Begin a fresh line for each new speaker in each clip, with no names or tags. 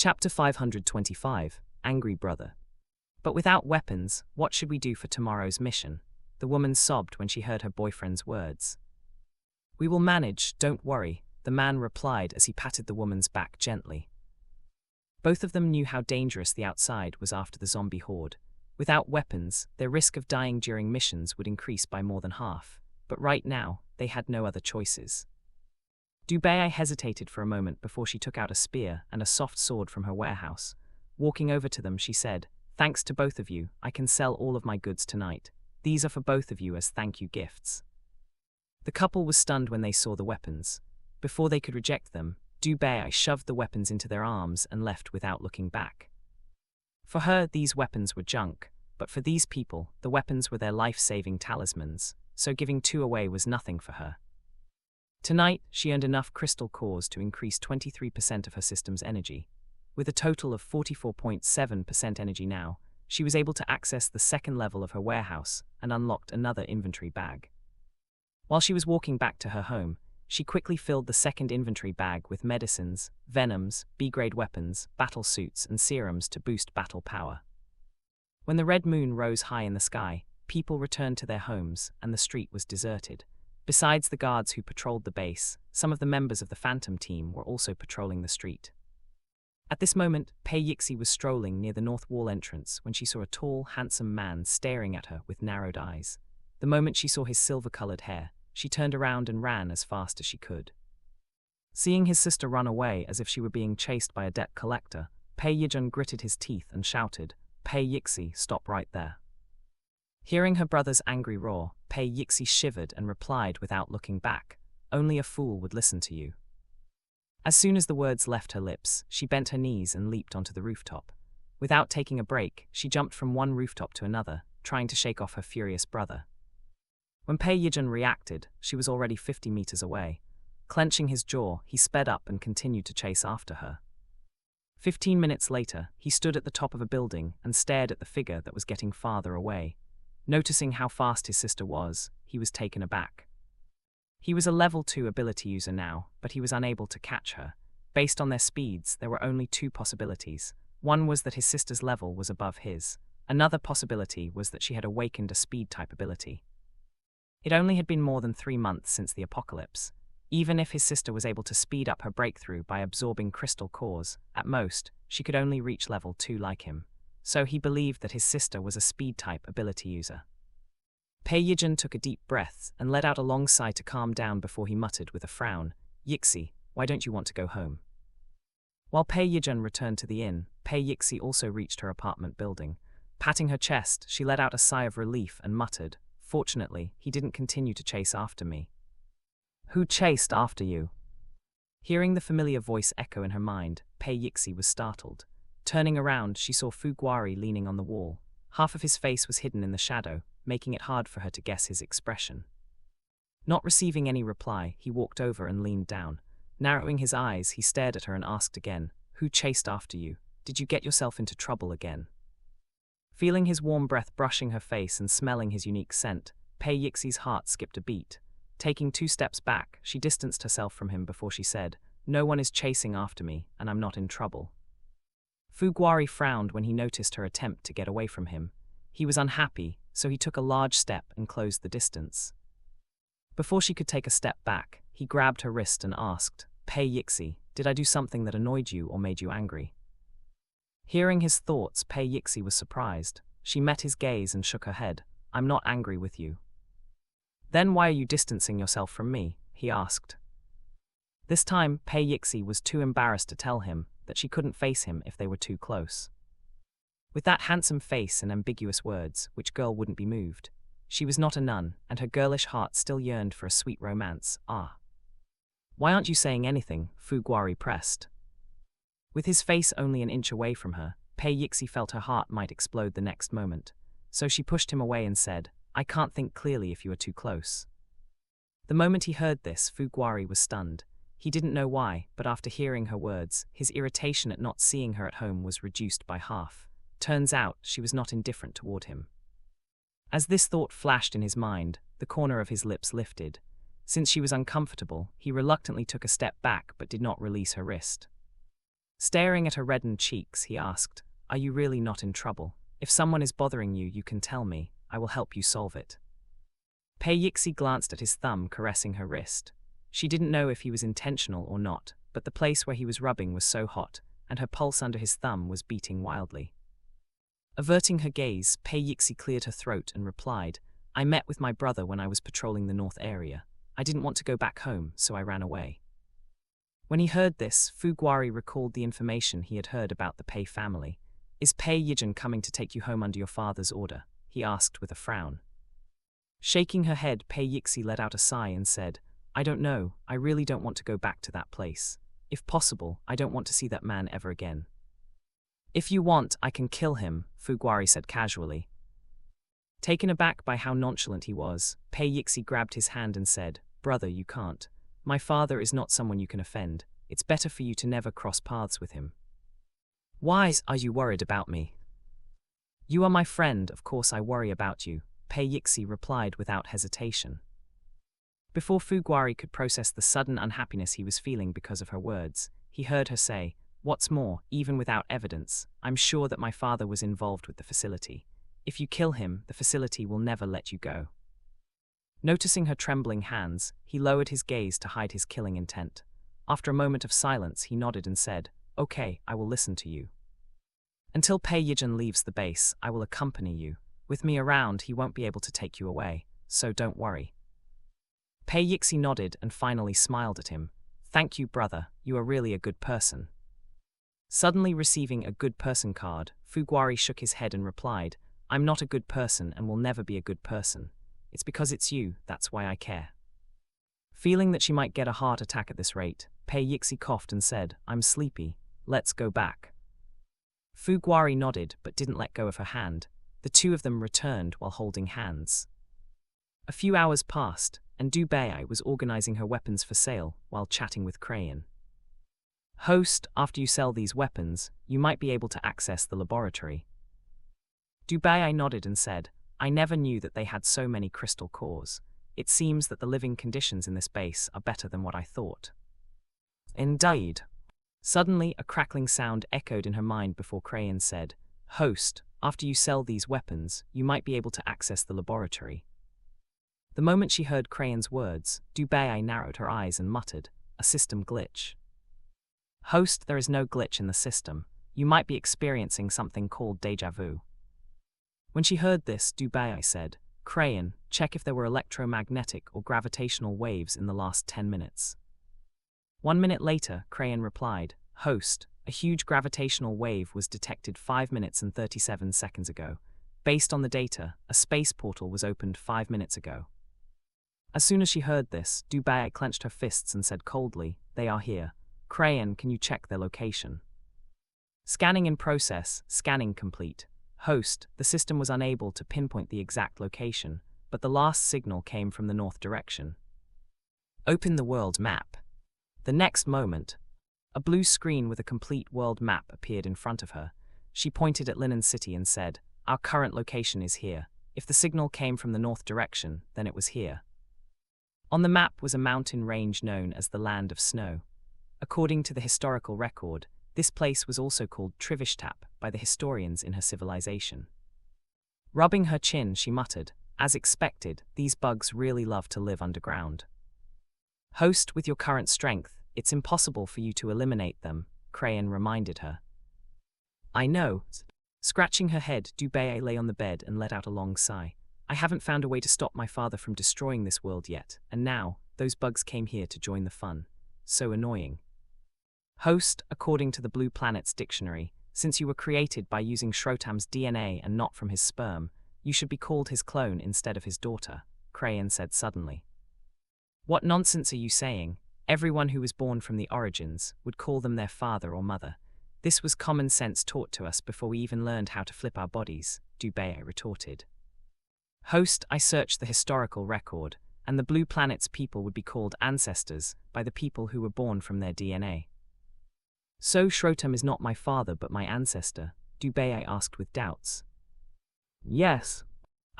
Chapter 525, Angry Brother. But without weapons, what should we do for tomorrow's mission? The woman sobbed when she heard her boyfriend's words. We will manage, don't worry, the man replied as he patted the woman's back gently. Both of them knew how dangerous the outside was after the zombie horde. Without weapons, their risk of dying during missions would increase by more than half, but right now, they had no other choices. Dubai hesitated for a moment before she took out a spear and a soft sword from her warehouse. Walking over to them, she said, "Thanks to both of you, I can sell all of my goods tonight. These are for both of you as thank you gifts." The couple was stunned when they saw the weapons. Before they could reject them, Dubai shoved the weapons into their arms and left without looking back. For her, these weapons were junk, but for these people, the weapons were their life-saving talismans, so giving two away was nothing for her. Tonight, she earned enough crystal cores to increase 23% of her system's energy. With a total of 44.7% energy now, she was able to access the second level of her warehouse and unlocked another inventory bag. While she was walking back to her home, she quickly filled the second inventory bag with medicines, venoms, B-grade weapons, battle suits, and serums to boost battle power. When the red moon rose high in the sky, people returned to their homes and the street was deserted. Besides the guards who patrolled the base, some of the members of the Phantom team were also patrolling the street. At this moment, Aitg was strolling near the north wall entrance when she saw a tall, handsome man staring at her with narrowed eyes. The moment she saw his silver-colored hair, she turned around and ran as fast as she could. Seeing his sister run away as if she were being chased by a debt collector, Aitg gritted his teeth and shouted, "Aitg, stop right there." Hearing her brother's angry roar, Aitg shivered and replied without looking back, "Only a fool would listen to you." As soon as the words left her lips, she bent her knees and leaped onto the rooftop. Without taking a break, she jumped from one rooftop to another, trying to shake off her furious brother. When Aitg reacted, she was already 50 meters away. Clenching his jaw, he sped up and continued to chase after her. 15 minutes later, he stood at the top of a building and stared at the figure that was getting farther away. Noticing how fast his sister was, he was taken aback. He was a level 2 ability user now, but he was unable to catch her. Based on their speeds, there were only two possibilities. One was that his sister's level was above his. Another possibility was that she had awakened a speed-type ability. It only had been more than 3 months since the apocalypse. Even if his sister was able to speed up her breakthrough by absorbing crystal cores, at most, she could only reach level 2 like him. So he believed that his sister was a speed-type ability user. Aitg took a deep breath and let out a long sigh to calm down before he muttered with a frown, "Yixi, why don't you want to go home?" While Aitg returned to the inn, Yixi also reached her apartment building. Patting her chest, she let out a sigh of relief and muttered, "Fortunately, he didn't continue to chase after me." "Who chased after you?" Hearing the familiar voice echo in her mind, Yixi was startled. Turning around, she saw Fuguari leaning on the wall. Half of his face was hidden in the shadow, making it hard for her to guess his expression. Not receiving any reply, he walked over and leaned down. Narrowing his eyes, he stared at her and asked again, "Who chased after you? Did you get yourself into trouble again?" Feeling his warm breath brushing her face and smelling his unique scent, Yixi's heart skipped a beat. Taking 2 steps back, she distanced herself from him before she said, "No one is chasing after me, and I'm not in trouble." Fuguari frowned when he noticed her attempt to get away from him. He was unhappy, so he took a large step and closed the distance. Before she could take a step back, he grabbed her wrist and asked, "Yixi, did I do something that annoyed you or made you angry?" Hearing his thoughts, Yixi was surprised. She met his gaze and shook her head. "I'm not angry with you." "Then why are you distancing yourself from me?" he asked. This time, Yixi was too embarrassed to tell him that she couldn't face him if they were too close. With that handsome face and ambiguous words, which girl wouldn't be moved? She was not a nun, and her girlish heart still yearned for a sweet romance. "Ah. Why aren't you saying anything?" Fuguari pressed. With his face only an inch away from her, Yixi felt her heart might explode the next moment. So she pushed him away and said, "I can't think clearly if you are too close." The moment he heard this, Fuguari was stunned. He didn't know why, but after hearing her words, his irritation at not seeing her at home was reduced by half. Turns out, she was not indifferent toward him. As this thought flashed in his mind, the corner of his lips lifted. Since she was uncomfortable, he reluctantly took a step back but did not release her wrist. Staring at her reddened cheeks, he asked, "Are you really not in trouble? If someone is bothering you, you can tell me. I will help you solve it." Aitg glanced at his thumb caressing her wrist. She didn't know if he was intentional or not, but the place where he was rubbing was so hot, and her pulse under his thumb was beating wildly. Averting her gaze, Aitg cleared her throat and replied, "I met with my brother when I was patrolling the north area. I didn't want to go back home, so I ran away." When he heard this, Fuguari recalled the information he had heard about the Pei family. "Is Aitg coming to take you home under your father's order?" he asked with a frown. Shaking her head, Aitg let out a sigh and said, "I don't know, I really don't want to go back to that place. If possible, I don't want to see that man ever again." "If you want, I can kill him," Fuguari said casually. Taken aback by how nonchalant he was, Aitg grabbed his hand and said, "Brother, you can't. My father is not someone you can offend. It's better for you to never cross paths with him." "Why are you worried about me?" "You are my friend, of course I worry about you," Aitg replied without hesitation. Before Fuguari could process the sudden unhappiness he was feeling because of her words, he heard her say, "What's more, even without evidence, I'm sure that my father was involved with the facility. If you kill him, the facility will never let you go." Noticing her trembling hands, he lowered his gaze to hide his killing intent. After a moment of silence, he nodded and said, "Okay, I will listen to you. Until Aitg leaves the base, I will accompany you. With me around, he won't be able to take you away, so don't worry." Aitg nodded and finally smiled at him. "Thank you, brother, you are really a good person." Suddenly receiving a good person card, Fuguari shook his head and replied, "I'm not a good person and will never be a good person. It's because it's you, that's why I care." Feeling that she might get a heart attack at this rate, Aitg coughed and said, "I'm sleepy. Let's go back." Fuguari nodded but didn't let go of her hand. The two of them returned while holding hands. A few hours passed, and Dubai was organizing her weapons for sale while chatting with Crayon. "Host, after you sell these weapons, you might be able to access the laboratory." Dubai nodded and said, "I never knew that they had so many crystal cores. It seems that the living conditions in this base are better than what I thought." "Indeed." Suddenly, a crackling sound echoed in her mind before Crayon said, "Host, after you sell these weapons, you might be able to access the laboratory." The moment she heard Crayon's words, Dubai narrowed her eyes and muttered, "A system glitch." "Host, there is no glitch in the system. You might be experiencing something called déjà vu." When she heard this, Dubai said, "Crayon, check if there were electromagnetic or gravitational waves in the last 10 minutes. 1 minute later, Crayon replied, "Host, a huge gravitational wave was detected 5 minutes and 37 seconds ago. Based on the data, a space portal was opened 5 minutes ago." As soon as she heard this, Dubai clenched her fists and said coldly, "They are here. Crayon, can you check their location?" "Scanning in process, scanning complete. Host, the system was unable to pinpoint the exact location, but the last signal came from the north direction. Open the world map." The next moment, a blue screen with a complete world map appeared in front of her. She pointed at Linen City and said, "Our current location is here. If the signal came from the north direction, then it was here." On the map was a mountain range known as the Land of Snow. According to the historical record, this place was also called Trivishtab by the historians in her civilization. Rubbing her chin, she muttered, "As expected, these bugs really love to live underground." "Host, with your current strength, it's impossible for you to eliminate them," Crayon reminded her. "I know." Scratching her head, Dubai lay on the bed and let out a long sigh. "I haven't found a way to stop my father from destroying this world yet, and now, those bugs came here to join the fun. So annoying." "Host, according to the Blue Planet's dictionary, since you were created by using Shrotam's DNA and not from his sperm, you should be called his clone instead of his daughter," Crayon said suddenly. "What nonsense are you saying? Everyone who was born from the origins would call them their father or mother. This was common sense taught to us before we even learned how to flip our bodies," Dubai retorted. "Host, I searched the historical record, and the Blue Planet's people would be called ancestors by the people who were born from their DNA." "So Shrotam is not my father but my ancestor?" Dubai asked with doubts. "Yes.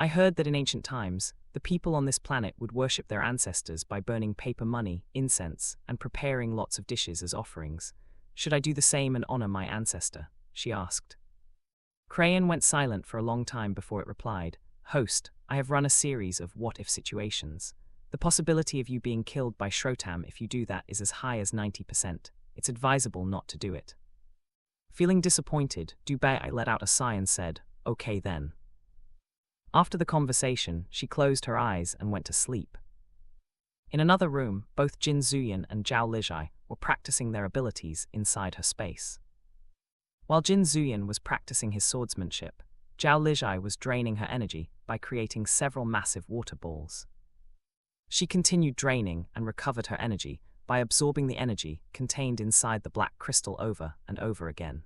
I heard that in ancient times, the people on this planet would worship their ancestors by burning paper money, incense, and preparing lots of dishes as offerings. Should I do the same and honor my ancestor? She asked. Crayon went silent for a long time before it replied, Host, I have run a series of what-if situations. The possibility of you being killed by Shrotam if you do that is as high as 90%. It's advisable not to do it. Feeling disappointed, Dubai let out a sigh and said, Okay then. After the conversation, she closed her eyes and went to sleep. In another room, both Jin Zuyan and Zhao Lijai were practicing their abilities inside her space. While Jin Zuyan was practicing his swordsmanship, Zhao Lijai was draining her energy by creating several massive water balls. She continued draining and recovered her energy by absorbing the energy contained inside the black crystal over and over again.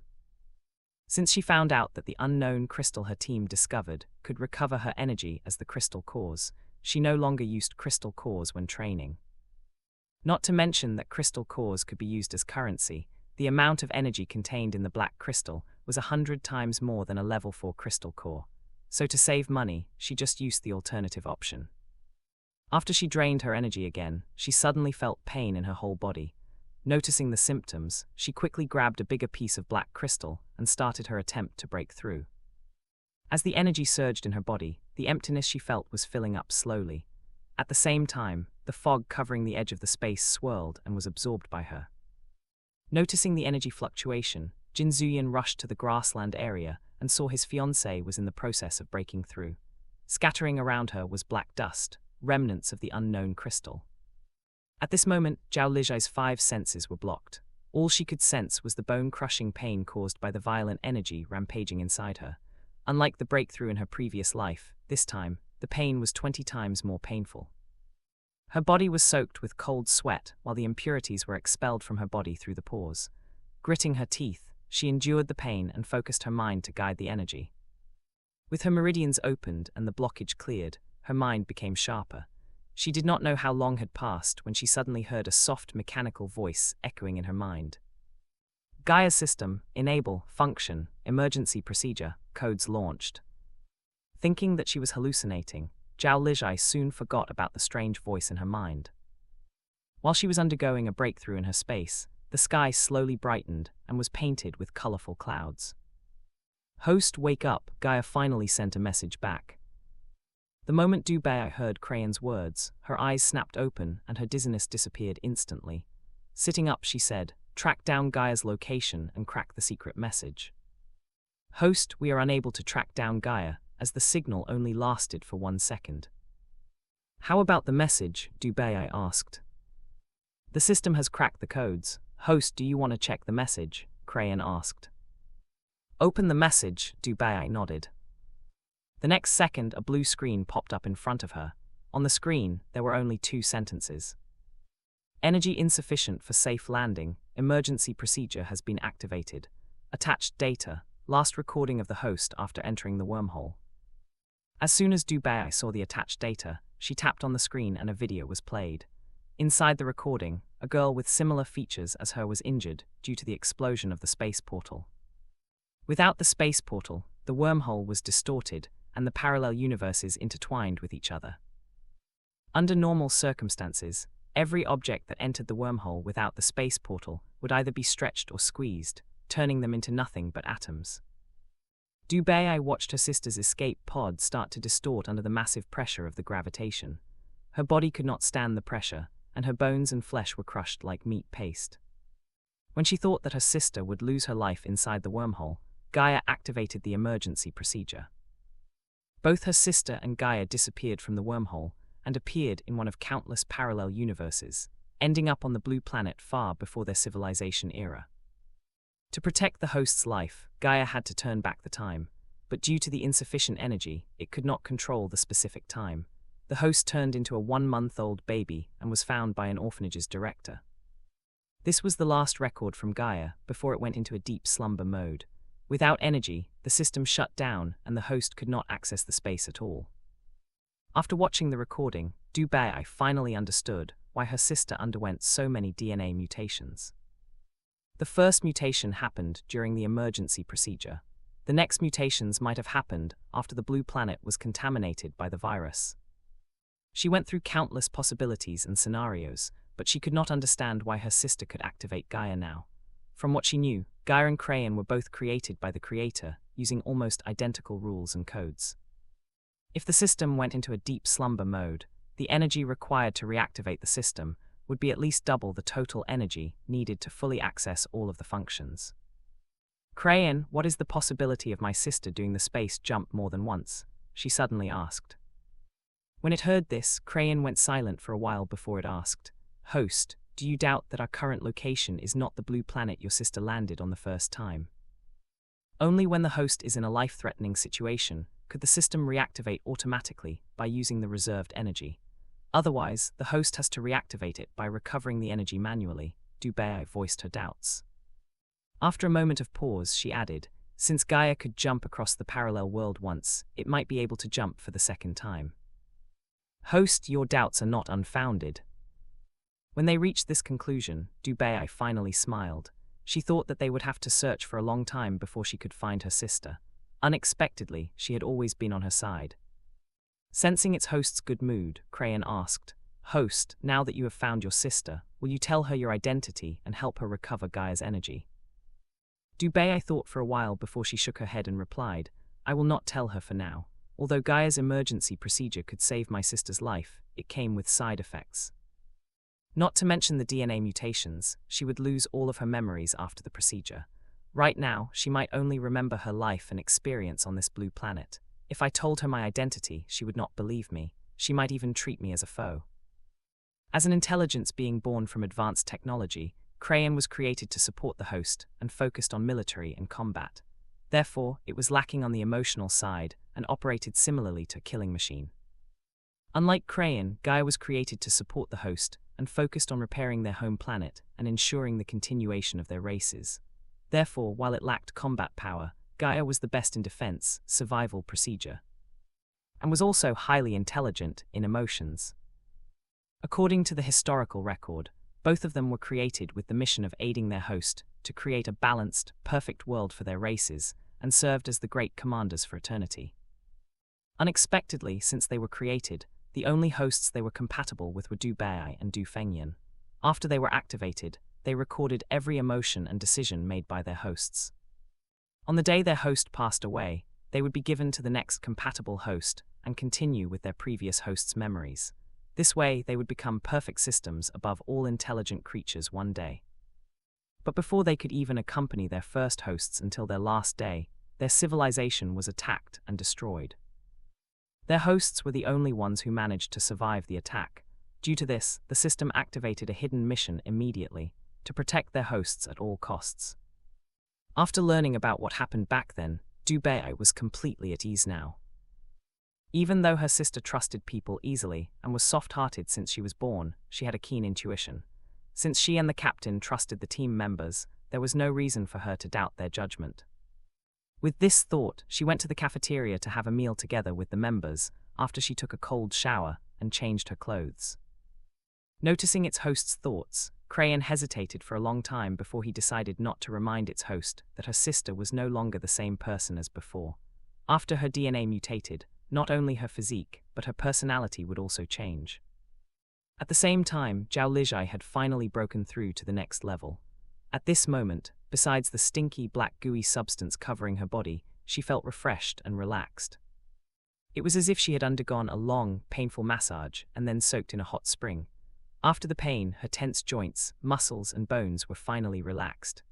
Since she found out that the unknown crystal her team discovered could recover her energy as the crystal cores, she no longer used crystal cores when training. Not to mention that crystal cores could be used as currency, the amount of energy contained in the black crystal was 100 times more than a level 4 crystal core, so to save money, she just used the alternative option. After she drained her energy again, she suddenly felt pain in her whole body. Noticing the symptoms, she quickly grabbed a bigger piece of black crystal and started her attempt to break through. As the energy surged in her body, the emptiness she felt was filling up slowly. At the same time, the fog covering the edge of the space swirled and was absorbed by her. Noticing the energy fluctuation, Jin Zuyan rushed to the grassland area and saw his fiancée was in the process of breaking through. Scattering around her was black dust, remnants of the unknown crystal. At this moment, Zhao Lijai's 5 senses were blocked. All she could sense was the bone-crushing pain caused by the violent energy rampaging inside her. Unlike the breakthrough in her previous life, this time, the pain was 20 times more painful. Her body was soaked with cold sweat while the impurities were expelled from her body through the pores. Gritting her teeth, she endured the pain and focused her mind to guide the energy. With her meridians opened and the blockage cleared, her mind became sharper. She did not know how long had passed when she suddenly heard a soft mechanical voice echoing in her mind. Gaia system, enable, function, emergency procedure, codes launched. Thinking that she was hallucinating, Zhao Lijai soon forgot about the strange voice in her mind. While she was undergoing a breakthrough in her space, the sky slowly brightened and was painted with colorful clouds. Host, wake up, Gaia finally sent a message back. The moment Dubai heard Crayon's words, her eyes snapped open and her dizziness disappeared instantly. Sitting up, she said, Track down Gaia's location and crack the secret message. Host, we are unable to track down Gaia, as the signal only lasted for 1 second. How about the message? Dubai asked. The system has cracked the codes. Host, do you want to check the message? Crayon asked. Open the message, Dubai nodded. The next second, a blue screen popped up in front of her. On the screen, there were only 2 sentences. Energy insufficient for safe landing. Emergency procedure has been activated. Attached data. Last recording of the host after entering the wormhole. As soon as Dubai saw the attached data, she tapped on the screen and a video was played. Inside the recording, a girl with similar features as her was injured due to the explosion of the space portal. Without the space portal, the wormhole was distorted and the parallel universes intertwined with each other. Under normal circumstances, every object that entered the wormhole without the space portal would either be stretched or squeezed, turning them into nothing but atoms. Dubai watched her sister's escape pod start to distort under the massive pressure of the gravitation. Her body could not stand the pressure, and her bones and flesh were crushed like meat paste. When she thought that her sister would lose her life inside the wormhole, Gaia activated the emergency procedure. Both her sister and Gaia disappeared from the wormhole and appeared in one of countless parallel universes, ending up on the blue planet far before their civilization era. To protect the host's life, Gaia had to turn back the time, but due to the insufficient energy, it could not control the specific time. The host turned into a 1-month-old baby and was found by an orphanage's director. This was the last record from Gaia before it went into a deep slumber mode. Without energy, the system shut down and the host could not access the space at all. After watching the recording, Dubai finally understood why her sister underwent so many DNA mutations. The first mutation happened during the emergency procedure. The next mutations might have happened after the blue planet was contaminated by the virus. She went through countless possibilities and scenarios, but she could not understand why her sister could activate Gaia now. From what she knew, Gaia and Crayon were both created by the creator, using almost identical rules and codes. If the system went into a deep slumber mode, the energy required to reactivate the system would be at least double the total energy needed to fully access all of the functions. Crayon, what is the possibility of my sister doing the space jump more than once? She suddenly asked. When it heard this, Crayon went silent for a while before it asked, Host, do you doubt that our current location is not the blue planet your sister landed on the first time? Only when the host is in a life-threatening situation could the system reactivate automatically by using the reserved energy. Otherwise, the host has to reactivate it by recovering the energy manually. Dubei voiced her doubts. After a moment of pause, she added, since Gaia could jump across the parallel world once, it might be able to jump for the second time. Host, your doubts are not unfounded. When they reached this conclusion, Dubei finally smiled. She thought that they would have to search for a long time before she could find her sister. Unexpectedly, she had always been on her side. Sensing its host's good mood, Crayon asked, Host, now that you have found your sister, will you tell her your identity and help her recover Gaia's energy? Dubei thought for a while before she shook her head and replied, I will not tell her for now. Although Gaia's emergency procedure could save my sister's life, it came with side effects. Not to mention the DNA mutations, she would lose all of her memories after the procedure. Right now, she might only remember her life and experience on this blue planet. If I told her my identity, she would not believe me. She might even treat me as a foe. As an intelligence being born from advanced technology, Crayon was created to support the host and focused on military and combat. Therefore, it was lacking on the emotional side and operated similarly to a killing machine. Unlike Crayon, Gaia was created to support the host and focused on repairing their home planet and ensuring the continuation of their races. Therefore, while it lacked combat power, Gaia was the best in defense, survival procedure, and was also highly intelligent in emotions. According to the historical record, both of them were created with the mission of aiding their host to create a balanced, perfect world for their races and served as the great commanders for eternity. Unexpectedly, since they were created, the only hosts they were compatible with were Du Bei and Du Fengyan. After they were activated, they recorded every emotion and decision made by their hosts. On the day their host passed away, they would be given to the next compatible host and continue with their previous host's memories. This way, they would become perfect systems above all intelligent creatures one day. But before they could even accompany their first hosts until their last day, their civilization was attacked and destroyed. Their hosts were the only ones who managed to survive the attack. Due to this, the system activated a hidden mission immediately to protect their hosts at all costs. After learning about what happened back then, Dubei was completely at ease now. Even though her sister trusted people easily and was soft-hearted since she was born, she had a keen intuition. Since she and the captain trusted the team members, there was no reason for her to doubt their judgment. With this thought, she went to the cafeteria to have a meal together with the members after she took a cold shower and changed her clothes. Noticing its host's thoughts, Crayon hesitated for a long time before he decided not to remind its host that her sister was no longer the same person as before. After her DNA mutated, not only her physique, but her personality would also change. At the same time, Zhao Lijai had finally broken through to the next level. At this moment, besides the stinky black gooey substance covering her body, she felt refreshed and relaxed. It was as if she had undergone a long, painful massage and then soaked in a hot spring. After the pain, her tense joints, muscles, and bones were finally relaxed.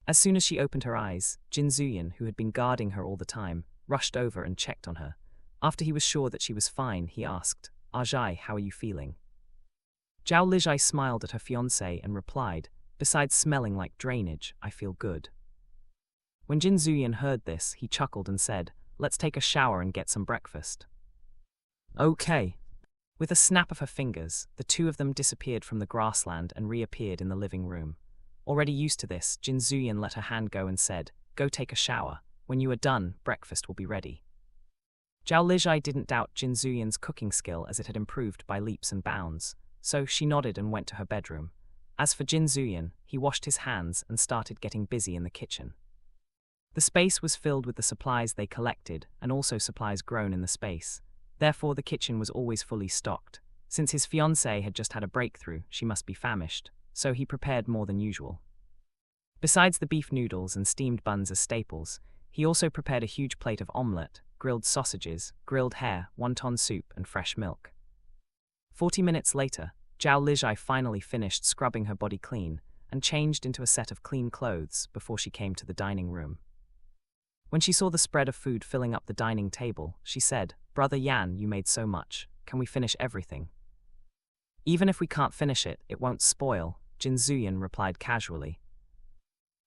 As soon as she opened her eyes, Jin Zuyan, who had been guarding her all the time, rushed over and checked on her. After he was sure that she was fine, he asked, Aitg, how are you feeling? Zhao Lijai smiled at her fiancé and replied, besides smelling like drainage, I feel good. When Jin Zuyan heard this, he chuckled and said, let's take a shower and get some breakfast. Okay. With a snap of her fingers, the two of them disappeared from the grassland and reappeared in the living room. Already used to this, Jin Zuyan let her hand go and said, go take a shower. When you are done, breakfast will be ready. Zhao Lijai didn't doubt Jin Zuyan's cooking skill as it had improved by leaps and bounds, so she nodded and went to her bedroom. As for Jin Zuyan, he washed his hands and started getting busy in the kitchen. The space was filled with the supplies they collected and also supplies grown in the space. Therefore, the kitchen was always fully stocked. Since his fiancée had just had a breakthrough, she must be famished, so he prepared more than usual. Besides the beef noodles and steamed buns as staples, he also prepared a huge plate of omelette, grilled sausages, grilled hare, wonton soup, and fresh milk. 40 minutes later, Zhao Lijai finally finished scrubbing her body clean and changed into a set of clean clothes before she came to the dining room. When she saw the spread of food filling up the dining table, she said, "Brother Yan, you made so much. Can we finish everything?" "Even if we can't finish it, it won't spoil," Jin Zuyan replied casually.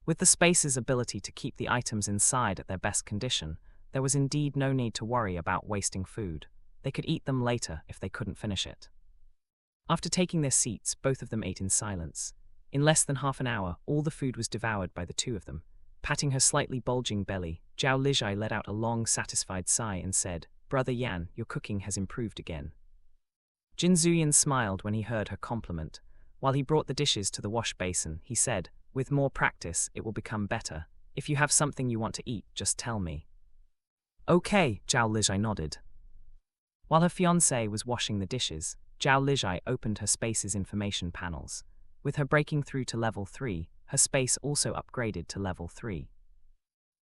With the space's ability to keep the items inside at their best condition, there was indeed no need to worry about wasting food. They could eat them later if they couldn't finish it. After taking their seats, both of them ate in silence. In less than half an hour, all the food was devoured by the two of them. Patting her slightly bulging belly, Zhao Lijai let out a long, satisfied sigh and said, "Brother Yan, your cooking has improved again." Jin Zuyan smiled when he heard her compliment. While he brought the dishes to the wash basin, he said, "With more practice, it will become better. If you have something you want to eat, just tell me." "Okay," Zhao Lijai nodded. While her fiancé was washing the dishes, Zhao Lijai opened her space's information panels. With her breaking through to level 3, her space also upgraded to level 3.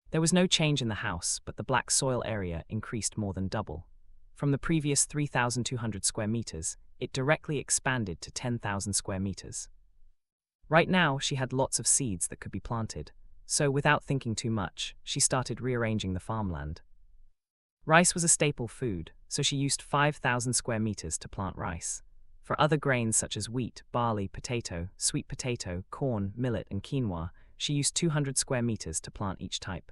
There was no change in the house, but the black soil area increased more than double. From the previous 3,200 square meters, it directly expanded to 10,000 square meters. Right now, she had lots of seeds that could be planted, so without thinking too much, she started rearranging the farmland. Rice was a staple food, so she used 5,000 square meters to plant rice. For other grains such as wheat, barley, potato, sweet potato, corn, millet, and quinoa, she used 200 square meters to plant each type.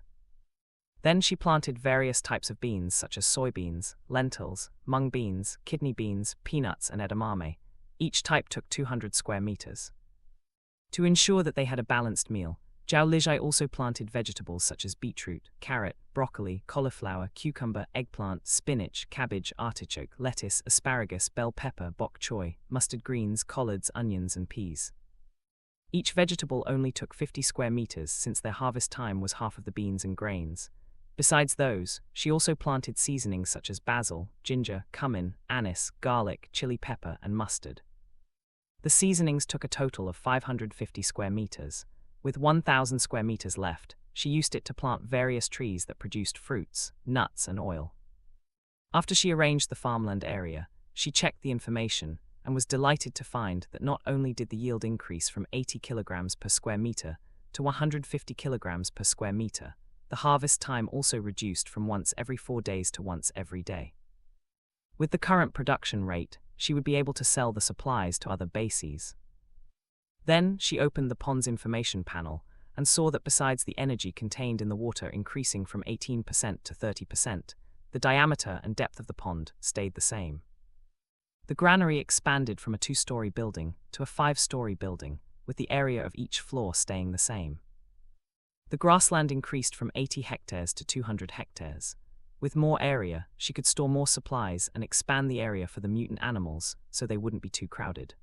Then she planted various types of beans such as soybeans, lentils, mung beans, kidney beans, peanuts, and edamame. Each type took 200 square meters. To ensure that they had a balanced meal, Zhao Lijai also planted vegetables such as beetroot, carrot, broccoli, cauliflower, cucumber, eggplant, spinach, cabbage, artichoke, lettuce, asparagus, bell pepper, bok choy, mustard greens, collards, onions, and peas. Each vegetable only took 50 square meters since their harvest time was half of the beans and grains. Besides those, she also planted seasonings such as basil, ginger, cumin, anise, garlic, chili pepper, and mustard. The seasonings took a total of 550 square meters. With 1,000 square meters left, she used it to plant various trees that produced fruits, nuts, and oil. After she arranged the farmland area, she checked the information and was delighted to find that not only did the yield increase from 80 kilograms per square meter to 150 kilograms per square meter, the harvest time also reduced from once every 4 days to once every day. With the current production rate, she would be able to sell the supplies to other bases. Then she opened the pond's information panel and saw that besides the energy contained in the water increasing from 18% to 30%, the diameter and depth of the pond stayed the same. The granary expanded from a 2-story building to a 5-story building, with the area of each floor staying the same. The grassland increased from 80 hectares to 200 hectares. With more area, she could store more supplies and expand the area for the mutant animals so they wouldn't be too crowded.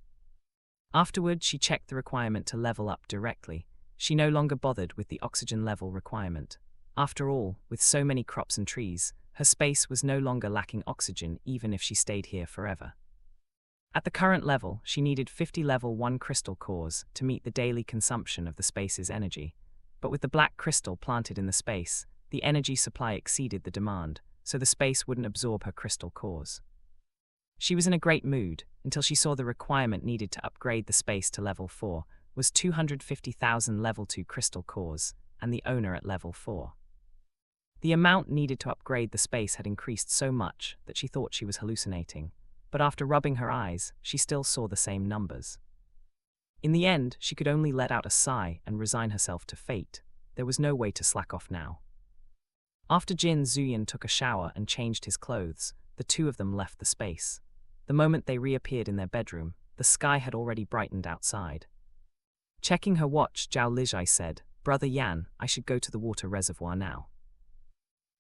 Afterward, she checked the requirement to level up directly. She no longer bothered with the oxygen level requirement. After all, with so many crops and trees, her space was no longer lacking oxygen even if she stayed here forever. At the current level, she needed 50 level 1 crystal cores to meet the daily consumption of the space's energy. But with the black crystal planted in the space, the energy supply exceeded the demand, so the space wouldn't absorb her crystal cores. She was in a great mood until she saw the requirement needed to upgrade the space to level 4 was 250,000 level 2 crystal cores, and the owner at level 4. The amount needed to upgrade the space had increased so much that she thought she was hallucinating, but after rubbing her eyes, she still saw the same numbers. In the end, she could only let out a sigh and resign herself to fate. There was no way to slack off now. After Jin Zuyan took a shower and changed his clothes, the two of them left the space. The moment they reappeared in their bedroom, the sky had already brightened outside. Checking her watch, Zhao Lijai said, "Brother Yan, I should go to the water reservoir now."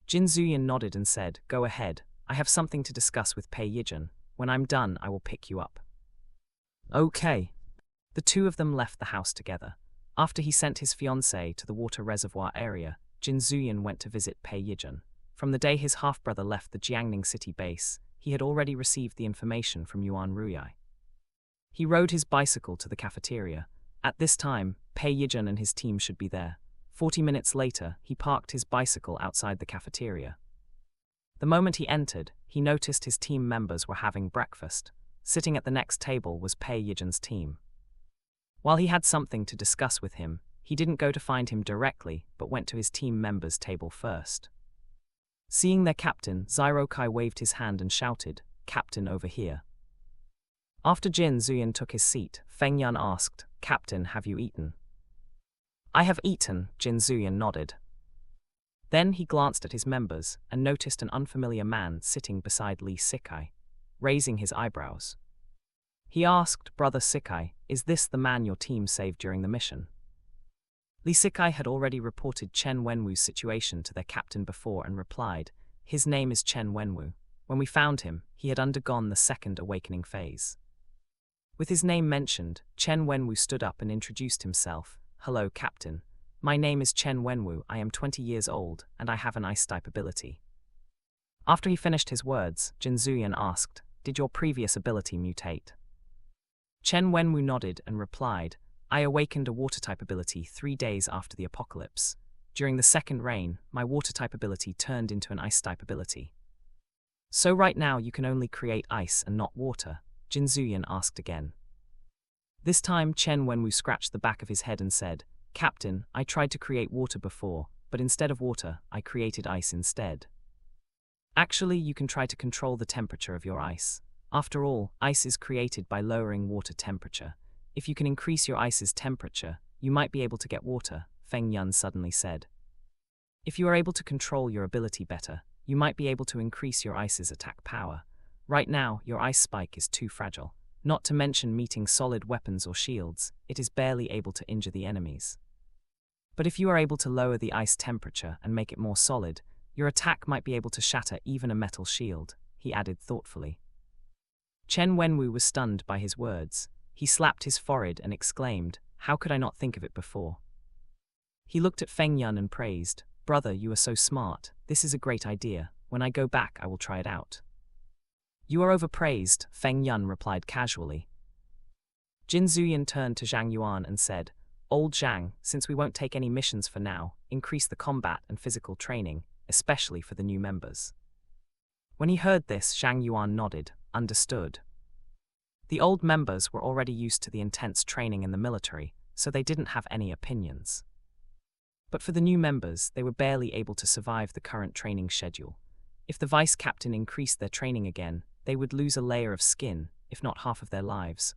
Jin Zuyan nodded and said, "Go ahead. I have something to discuss with Aitg. When I'm done, I will pick you up." Okay. The two of them left the house together. After he sent his fiancée to the water reservoir area, Jin Zuyan went to visit Aitg. From the day his half-brother left the Jiangning city base, he had already received the information from Yuan Ruyai. He rode his bicycle to the cafeteria. At this time, Pei Yijun and his team should be there. 40 minutes later, he parked his bicycle outside the cafeteria. The moment he entered, he noticed his team members were having breakfast. Sitting at the next table was Pei Yijun's team. While he had something to discuss with him, he didn't go to find him directly, but went to his team members' table first. Seeing their captain, Zirokai waved his hand and shouted, "Captain, over here." After Jin Zuyan took his seat, Feng Yun asked, "Captain, have you eaten?" "I have eaten," Jin Zuyan nodded. Then he glanced at his members and noticed an unfamiliar man sitting beside Li Sikai, raising his eyebrows. He asked, "Brother Sikai, is this the man your team saved during the mission?" Li Sikai had already reported Chen Wenwu's situation to their captain before and replied, "His name is Chen Wenwu. When we found him, he had undergone the second awakening phase." With his name mentioned, Chen Wenwu stood up and introduced himself. "Hello, Captain. My name is Chen Wenwu, I am 20 years old, and I have an ice-type ability." After he finished his words, Jin Zuyan asked, "Did your previous ability mutate?" Chen Wenwu nodded and replied, "I awakened a water-type ability 3 days after the apocalypse. During the second rain, my water-type ability turned into an ice-type ability." "So right now you can only create ice and not water?" Jin Zuyan asked again. This time Chen Wenwu scratched the back of his head and said, "Captain, I tried to create water before, but instead of water, I created ice instead." "Actually, you can try to control the temperature of your ice. After all, ice is created by lowering water temperature. If you can increase your ice's temperature, you might be able to get water," Feng Yun suddenly said. "If you are able to control your ability better, you might be able to increase your ice's attack power. Right now, your ice spike is too fragile. Not to mention meeting solid weapons or shields, it is barely able to injure the enemies. But if you are able to lower the ice temperature and make it more solid, your attack might be able to shatter even a metal shield," he added thoughtfully. Chen Wenwu was stunned by his words. He slapped his forehead and exclaimed, "How could I not think of it before?" He looked at Feng Yun and praised, "Brother, you are so smart. This is a great idea. When I go back, I will try it out." "You are overpraised," Feng Yun replied casually. Jin Zuyan turned to Zhang Yuan and said, "Old Zhang, since we won't take any missions for now, increase the combat and physical training, especially for the new members." When he heard this, Zhang Yuan nodded, understood. The old members were already used to the intense training in the military, so they didn't have any opinions. But for the new members, they were barely able to survive the current training schedule. If the vice-captain increased their training again, they would lose a layer of skin, if not half of their lives.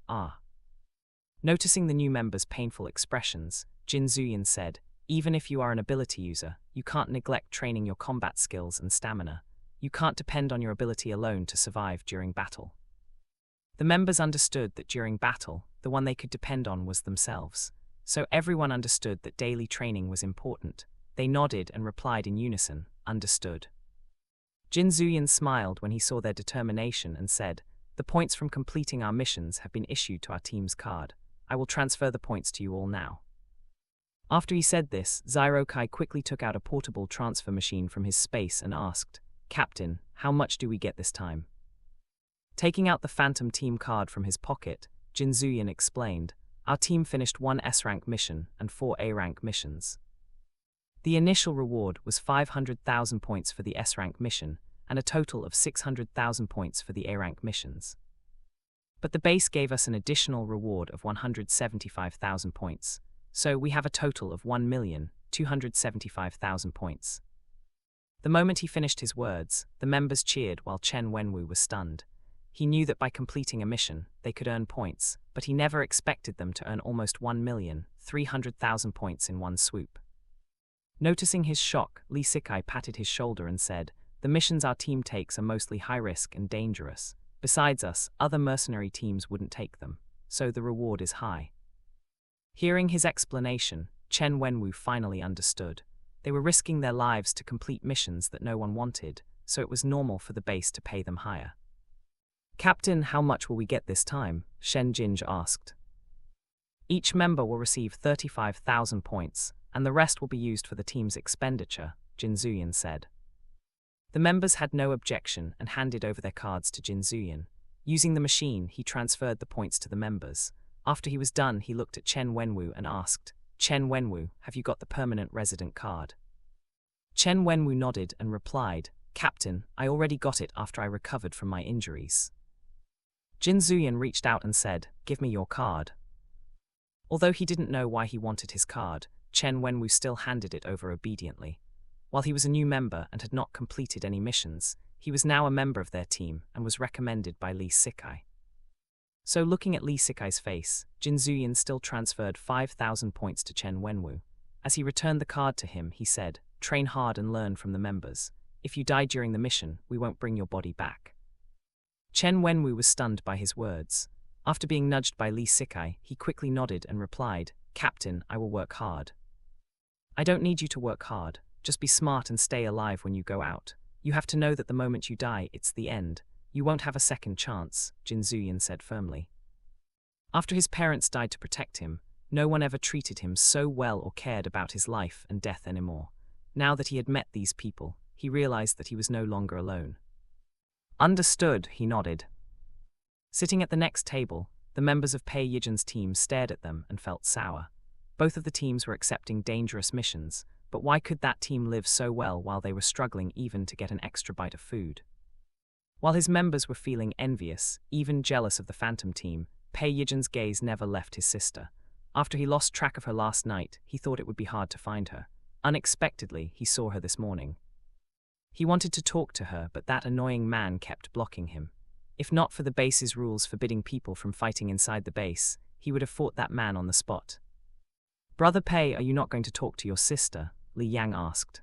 Noticing the new members' painful expressions, Jin Zuyan said, "Even if you are an ability user, you can't neglect training your combat skills and stamina. You can't depend on your ability alone to survive during battle." The members understood that during battle, the one they could depend on was themselves. So everyone understood that daily training was important. They nodded and replied in unison, "Understood." Jin Zuyan smiled when he saw their determination and said, "The points from completing our missions have been issued to our team's card. I will transfer the points to you all now." After he said this, Zirokai quickly took out a portable transfer machine from his space and asked, "Captain, how much do we get this time?" Taking out the Phantom Team card from his pocket, Jin Zuyan explained, "Our team finished 1 S-rank mission and 4 A-rank missions. The initial reward was 500,000 points for the S-rank mission and a total of 600,000 points for the A-rank missions. But the base gave us an additional reward of 175,000 points, so we have a total of 1,275,000 points." The moment he finished his words, the members cheered while Chen Wenwu was stunned. He knew that by completing a mission, they could earn points, but he never expected them to earn almost 1,300,000 points in one swoop. Noticing his shock, Li Sikai patted his shoulder and said, "The missions our team takes are mostly high-risk and dangerous. Besides us, other mercenary teams wouldn't take them, so the reward is high." Hearing his explanation, Chen Wenwu finally understood. They were risking their lives to complete missions that no one wanted, so it was normal for the base to pay them higher. "Captain, how much will we get this time?" Shen Jinj asked. "Each member will receive 35,000 points, and the rest will be used for the team's expenditure," Jin Zuyan said. The members had no objection and handed over their cards to Jin Zuyan. Using the machine, he transferred the points to the members. After he was done, he looked at Chen Wenwu and asked, Chen Wenwu, have you got the permanent resident card? Chen Wenwu nodded and replied, Captain, I already got it after I recovered from my injuries. Jin Zuyan reached out and said, give me your card. Although he didn't know why he wanted his card, Chen Wenwu still handed it over obediently. While he was a new member and had not completed any missions, he was now a member of their team and was recommended by Li Sikai. So looking at Li Sikai's face, Jin Zuyan still transferred 5,000 points to Chen Wenwu. As he returned the card to him, he said, train hard and learn from the members. If you die during the mission, we won't bring your body back. Chen Wenwu was stunned by his words. After being nudged by Li Sikai, he quickly nodded and replied, Captain, I will work hard. I don't need you to work hard, just be smart and stay alive when you go out. You have to know that the moment you die, it's the end. You won't have a second chance, Jin Zuyan said firmly. After his parents died to protect him, no one ever treated him so well or cared about his life and death anymore. Now that he had met these people, he realized that he was no longer alone. Understood, he nodded. Sitting at the next table, the members of Pei Yijin's team stared at them and felt sour. Both of the teams were accepting dangerous missions, but why could that team live so well while they were struggling even to get an extra bite of food? While his members were feeling envious, even jealous of the Phantom team, Pei Yijin's gaze never left his sister. After he lost track of her last night, he thought it would be hard to find her. Unexpectedly, he saw her this morning. He wanted to talk to her, but that annoying man kept blocking him. If not for the base's rules forbidding people from fighting inside the base, he would have fought that man on the spot. Brother Pei, are you not going to talk to your sister? Li Yang asked.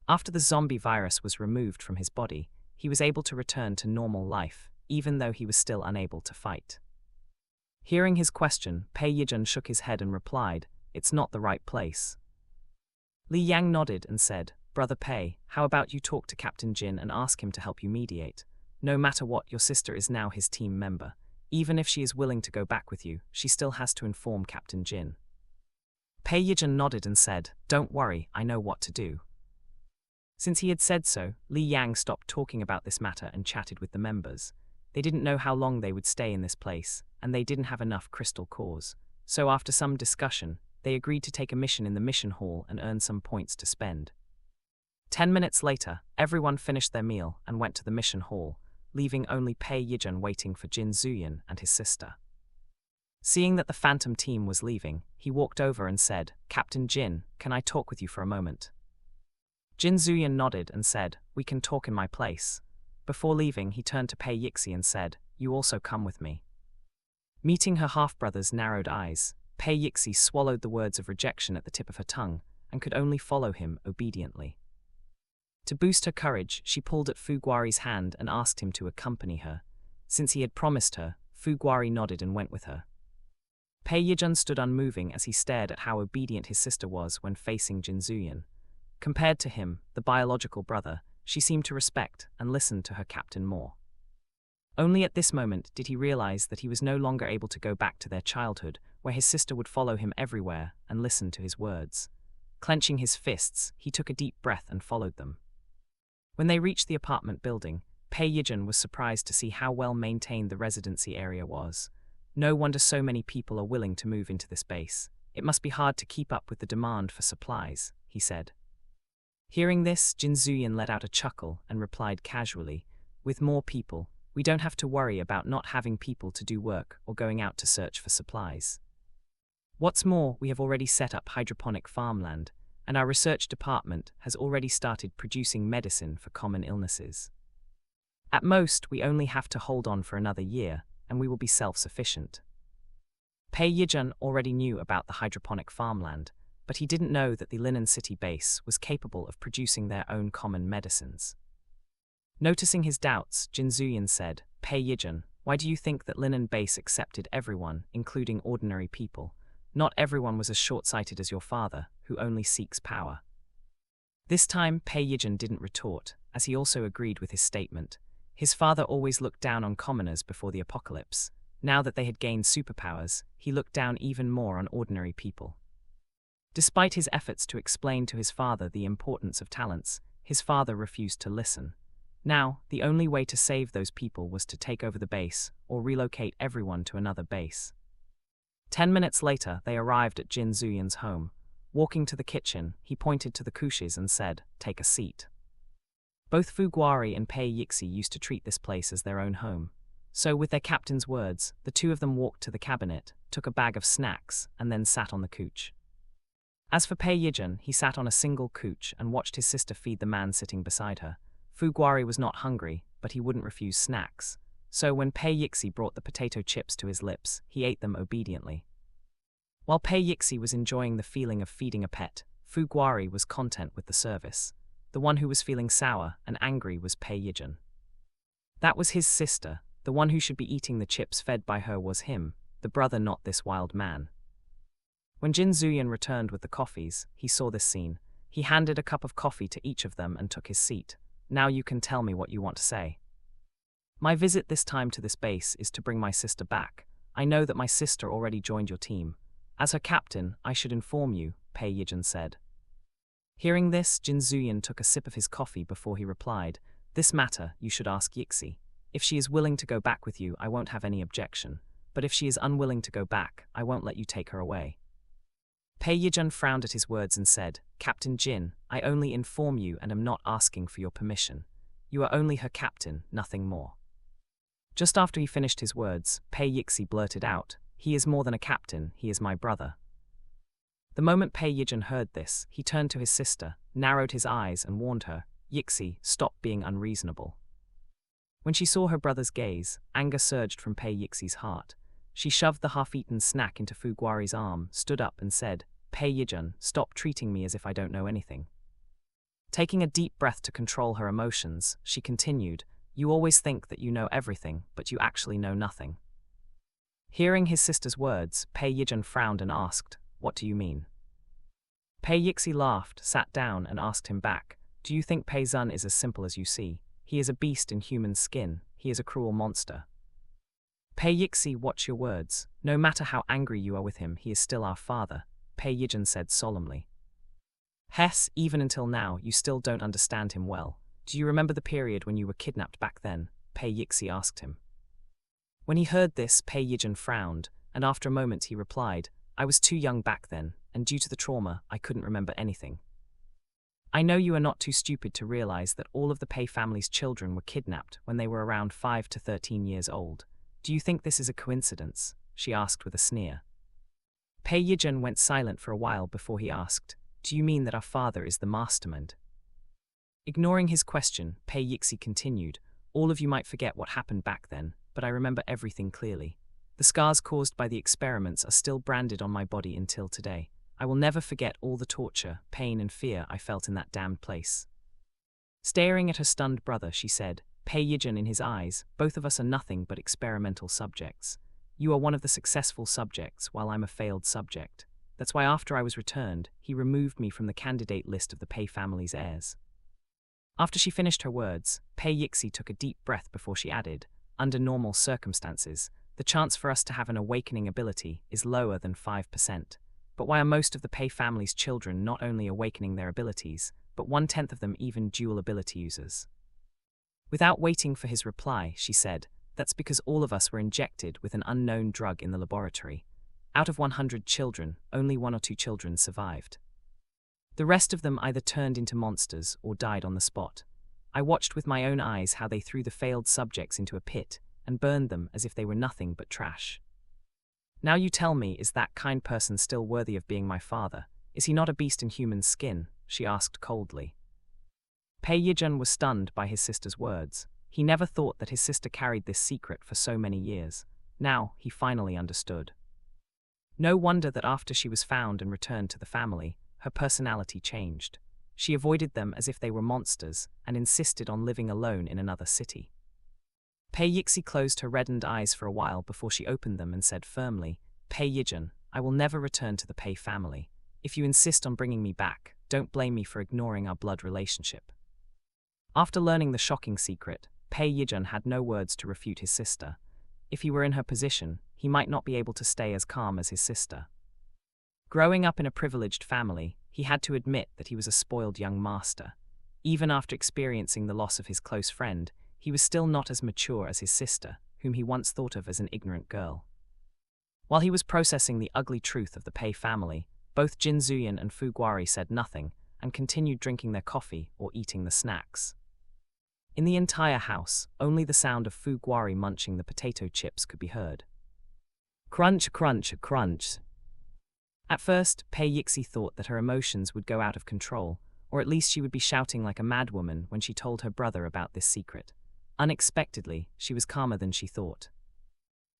After the zombie virus was removed from his body, he was able to return to normal life, even though he was still unable to fight. Hearing his question, Pei Yijin shook his head and replied, it's not the right place. Li Yang nodded and said, Brother Pei, how about you talk to Captain Jin and ask him to help you mediate? No matter what, your sister is now his team member. Even if she is willing to go back with you, she still has to inform Captain Jin. Pei Yijin nodded and said, don't worry, I know what to do. Since he had said so, Li Yang stopped talking about this matter and chatted with the members. They didn't know how long they would stay in this place, and they didn't have enough crystal cores. So after some discussion, they agreed to take a mission in the mission hall and earn some points to spend. 10 minutes later, everyone finished their meal and went to the mission hall, leaving only Pei Yijin waiting for Jin Zuyan and his sister. Seeing that the Phantom team was leaving, he walked over and said, Captain Jin, can I talk with you for a moment? Jin Zuyan nodded and said, we can talk in my place. Before leaving, he turned to Pei Yixi and said, you also come with me. Meeting her half-brother's narrowed eyes, Pei Yixi swallowed the words of rejection at the tip of her tongue and could only follow him obediently. To boost her courage, she pulled at Fu Guari's hand and asked him to accompany her. Since he had promised her, Fu Guari nodded and went with her. Pei Yijin stood unmoving as he stared at how obedient his sister was when facing Jin Zuyan. Compared to him, the biological brother, she seemed to respect and listen to her captain more. Only at this moment did he realize that he was no longer able to go back to their childhood, where his sister would follow him everywhere and listen to his words. Clenching his fists, he took a deep breath and followed them. When they reached the apartment building, Pei Yijin was surprised to see how well maintained the residency area was. No wonder so many people are willing to move into this base. It must be hard to keep up with the demand for supplies, he said. Hearing this, Jin Zuyan let out a chuckle and replied casually, with more people, we don't have to worry about not having people to do work or going out to search for supplies. What's more, we have already set up hydroponic farmland, and our research department has already started producing medicine for common illnesses. At most, we only have to hold on for another year, and we will be self-sufficient. Pei Yijin already knew about the hydroponic farmland, but he didn't know that the Linen City base was capable of producing their own common medicines. Noticing his doubts, Jin Zuyan said, Pei Yijin, why do you think that Linen Base accepted everyone, including ordinary people? Not everyone was as short-sighted as your father, who only seeks power. This time, Pei Yijin didn't retort, as he also agreed with his statement. His father always looked down on commoners before the apocalypse. Now that they had gained superpowers, he looked down even more on ordinary people. Despite his efforts to explain to his father the importance of talents, his father refused to listen. Now, the only way to save those people was to take over the base, or relocate everyone to another base. 10 minutes later, they arrived at Jin Zuyan's home. Walking to the kitchen, he pointed to the couches and said, "Take a seat." Both Fu Guari and Pei Yixi used to treat this place as their own home. So, with their captain's words, the two of them walked to the cabinet, took a bag of snacks, and then sat on the couch. As for Pei Yijun, he sat on a single couch and watched his sister feed the man sitting beside her. Fu Guari was not hungry, but he wouldn't refuse snacks. So when Pei Yixi brought the potato chips to his lips, he ate them obediently. While Pei Yixi was enjoying the feeling of feeding a pet, Fu Guari was content with the service. The one who was feeling sour and angry was Pei Yijun. That was his sister. The one who should be eating the chips fed by her was him, the brother, not this wild man. When Jin Zuyan returned with the coffees, he saw this scene. He handed a cup of coffee to each of them and took his seat. "Now you can tell me what you want to say." "My visit this time to this base is to bring my sister back. I know that my sister already joined your team. As her captain, I should inform you," Pei Yijun said. Hearing this, Jin Zuyan took a sip of his coffee before he replied, "This matter you should ask Yixi. If she is willing to go back with you, I won't have any objection. But if she is unwilling to go back, I won't let you take her away." Pei Yijun frowned at his words and said, "Captain Jin, I only inform you and am not asking for your permission. You are only her captain, nothing more." Just after he finished his words, Pei Yixi blurted out, "He is more than a captain, he is my brother." The moment Pei Yijun heard this, he turned to his sister, narrowed his eyes and warned her, "Yixi, stop being unreasonable." When she saw her brother's gaze, anger surged from Pei Yixi's heart. She shoved the half-eaten snack into Fu Guari's arm, stood up and said, "Pei Yijun, stop treating me as if I don't know anything." Taking a deep breath to control her emotions, she continued, "You always think that you know everything, but you actually know nothing." Hearing his sister's words, Pei Yijun frowned and asked, "What do you mean?" Pei Yixi laughed, sat down and asked him back, "Do you think Pei Zun is as simple as you see? He is a beast in human skin. He is a cruel monster." "Pei Yixi, watch your words. No matter how angry you are with him, he is still our father," Pei Yijun said solemnly. "Hess, even until now, you still don't understand him well. Do you remember the period when you were kidnapped back then?" Pei Yixi asked him. When he heard this, Pei Yijun frowned, and after a moment he replied, "I was too young back then, and due to the trauma, I couldn't remember anything. I know you are not too stupid to realize that all of the Pei family's children were kidnapped when they were around 5 to 13 years old. Do you think this is a coincidence?" she asked with a sneer. Pei Yijun went silent for a while before he asked, "Do you mean that our father is the mastermind?" Ignoring his question, Pei Yixi continued, "All of you might forget what happened back then, but I remember everything clearly. The scars caused by the experiments are still branded on my body until today. I will never forget all the torture, pain and fear I felt in that damned place." Staring at her stunned brother, she said, Pei Yijun in his eyes, "Both of us are nothing but experimental subjects. You are one of the successful subjects, while I'm a failed subject. That's why after I was returned, he removed me from the candidate list of the Pei family's heirs." After she finished her words, Pei Yixi took a deep breath before she added, "Under normal circumstances, the chance for us to have an awakening ability is lower than 5%. But why are most of the Pei family's children not only awakening their abilities, but 1/10 of them even dual ability users?" Without waiting for his reply, she said, "That's because all of us were injected with an unknown drug in the laboratory. Out of 100 children, only 1 or 2 children survived. The rest of them either turned into monsters or died on the spot. I watched with my own eyes how they threw the failed subjects into a pit and burned them as if they were nothing but trash. Now you tell me, is that kind person still worthy of being my father? Is he not a beast in human skin?" she asked coldly. Pei Yijun was stunned by his sister's words. He never thought that his sister carried this secret for so many years. Now he finally understood. No wonder that after she was found and returned to the family, her personality changed. She avoided them as if they were monsters and insisted on living alone in another city. Pei Yixi closed her reddened eyes for a while before she opened them and said firmly, "Pei Yijun, I will never return to the Pei family. If you insist on bringing me back, don't blame me for ignoring our blood relationship." After learning the shocking secret, Pei Yijun had no words to refute his sister. If he were in her position, he might not be able to stay as calm as his sister. Growing up in a privileged family, he had to admit that he was a spoiled young master. Even after experiencing the loss of his close friend, he was still not as mature as his sister, whom he once thought of as an ignorant girl. While he was processing the ugly truth of the Pei family, both Jin Zuyan and Fu Guari said nothing and continued drinking their coffee or eating the snacks. In the entire house, only the sound of Fu Guari munching the potato chips could be heard. Crunch, crunch, crunch. At first, Pei Yixi thought that her emotions would go out of control, or at least she would be shouting like a madwoman when she told her brother about this secret. Unexpectedly, she was calmer than she thought.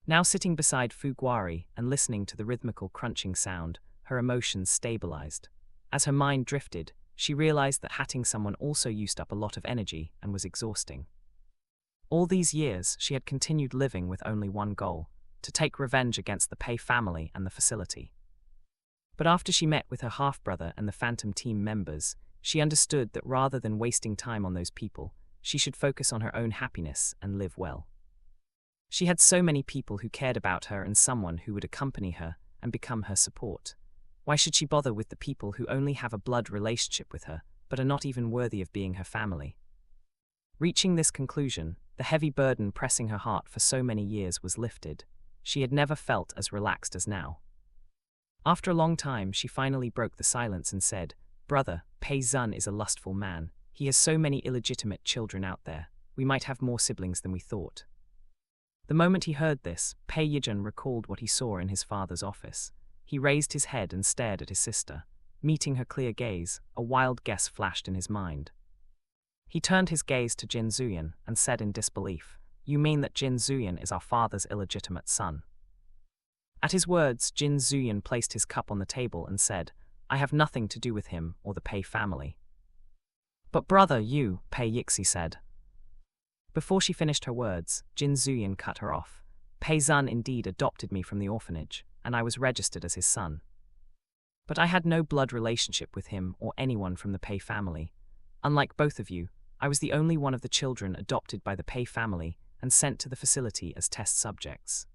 Now sitting beside Fu Guari and listening to the rhythmical crunching sound, her emotions stabilized. As her mind drifted, she realized that hatting someone also used up a lot of energy and was exhausting. All these years, she had continued living with only one goal: to take revenge against the Pei family and the facility. But after she met with her half-brother and the Phantom team members, she understood that rather than wasting time on those people, she should focus on her own happiness and live well. She had so many people who cared about her and someone who would accompany her and become her support. Why should she bother with the people who only have a blood relationship with her, but are not even worthy of being her family? Reaching this conclusion, the heavy burden pressing her heart for so many years was lifted. She had never felt as relaxed as now. After a long time, she finally broke the silence and said, "Brother, Pei Zun is a lustful man. He has so many illegitimate children out there. We might have more siblings than we thought." The moment he heard this, Pei Yijun recalled what he saw in his father's office. He raised his head and stared at his sister. Meeting her clear gaze, a wild guess flashed in his mind. He turned his gaze to Jin Zuyan and said in disbelief, "You mean that Jin Zuyan is our father's illegitimate son?" At his words, Jin Zuyan placed his cup on the table and said, "I have nothing to do with him or the Pei family." "But brother, you," Pei Yixi said. Before she finished her words, Jin Zuyan cut her off. "Pei Zun indeed adopted me from the orphanage, and I was registered as his son. But I had no blood relationship with him or anyone from the Pei family. Unlike both of you, I was the only one of the children adopted by the Pei family and sent to the facility as test subjects."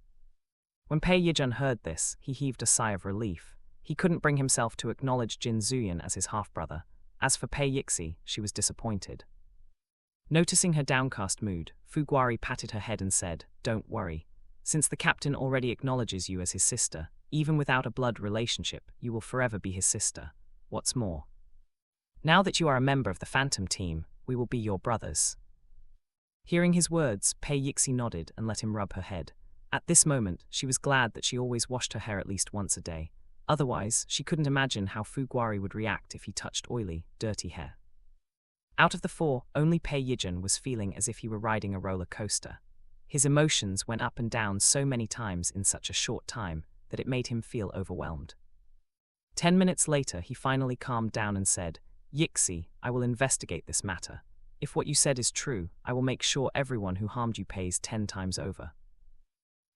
When Pei Yijun heard this, he heaved a sigh of relief. He couldn't bring himself to acknowledge Jin Zuyan as his half-brother. As for Pei Yixi, she was disappointed. Noticing her downcast mood, Fu Guari patted her head and said, "Don't worry. Since the captain already acknowledges you as his sister, even without a blood relationship, you will forever be his sister. What's more, now that you are a member of the Phantom team, we will be your brothers." Hearing his words, Pei Yixi nodded and let him rub her head. At this moment, she was glad that she always washed her hair at least once a day. Otherwise, she couldn't imagine how Fu Guari would react if he touched oily, dirty hair. Out of the four, only Pei Yijun was feeling as if he were riding a roller coaster. His emotions went up and down so many times in such a short time that it made him feel overwhelmed. 10 minutes later, he finally calmed down and said, "Yixi, I will investigate this matter. If what you said is true, I will make sure everyone who harmed you pays 10 times over."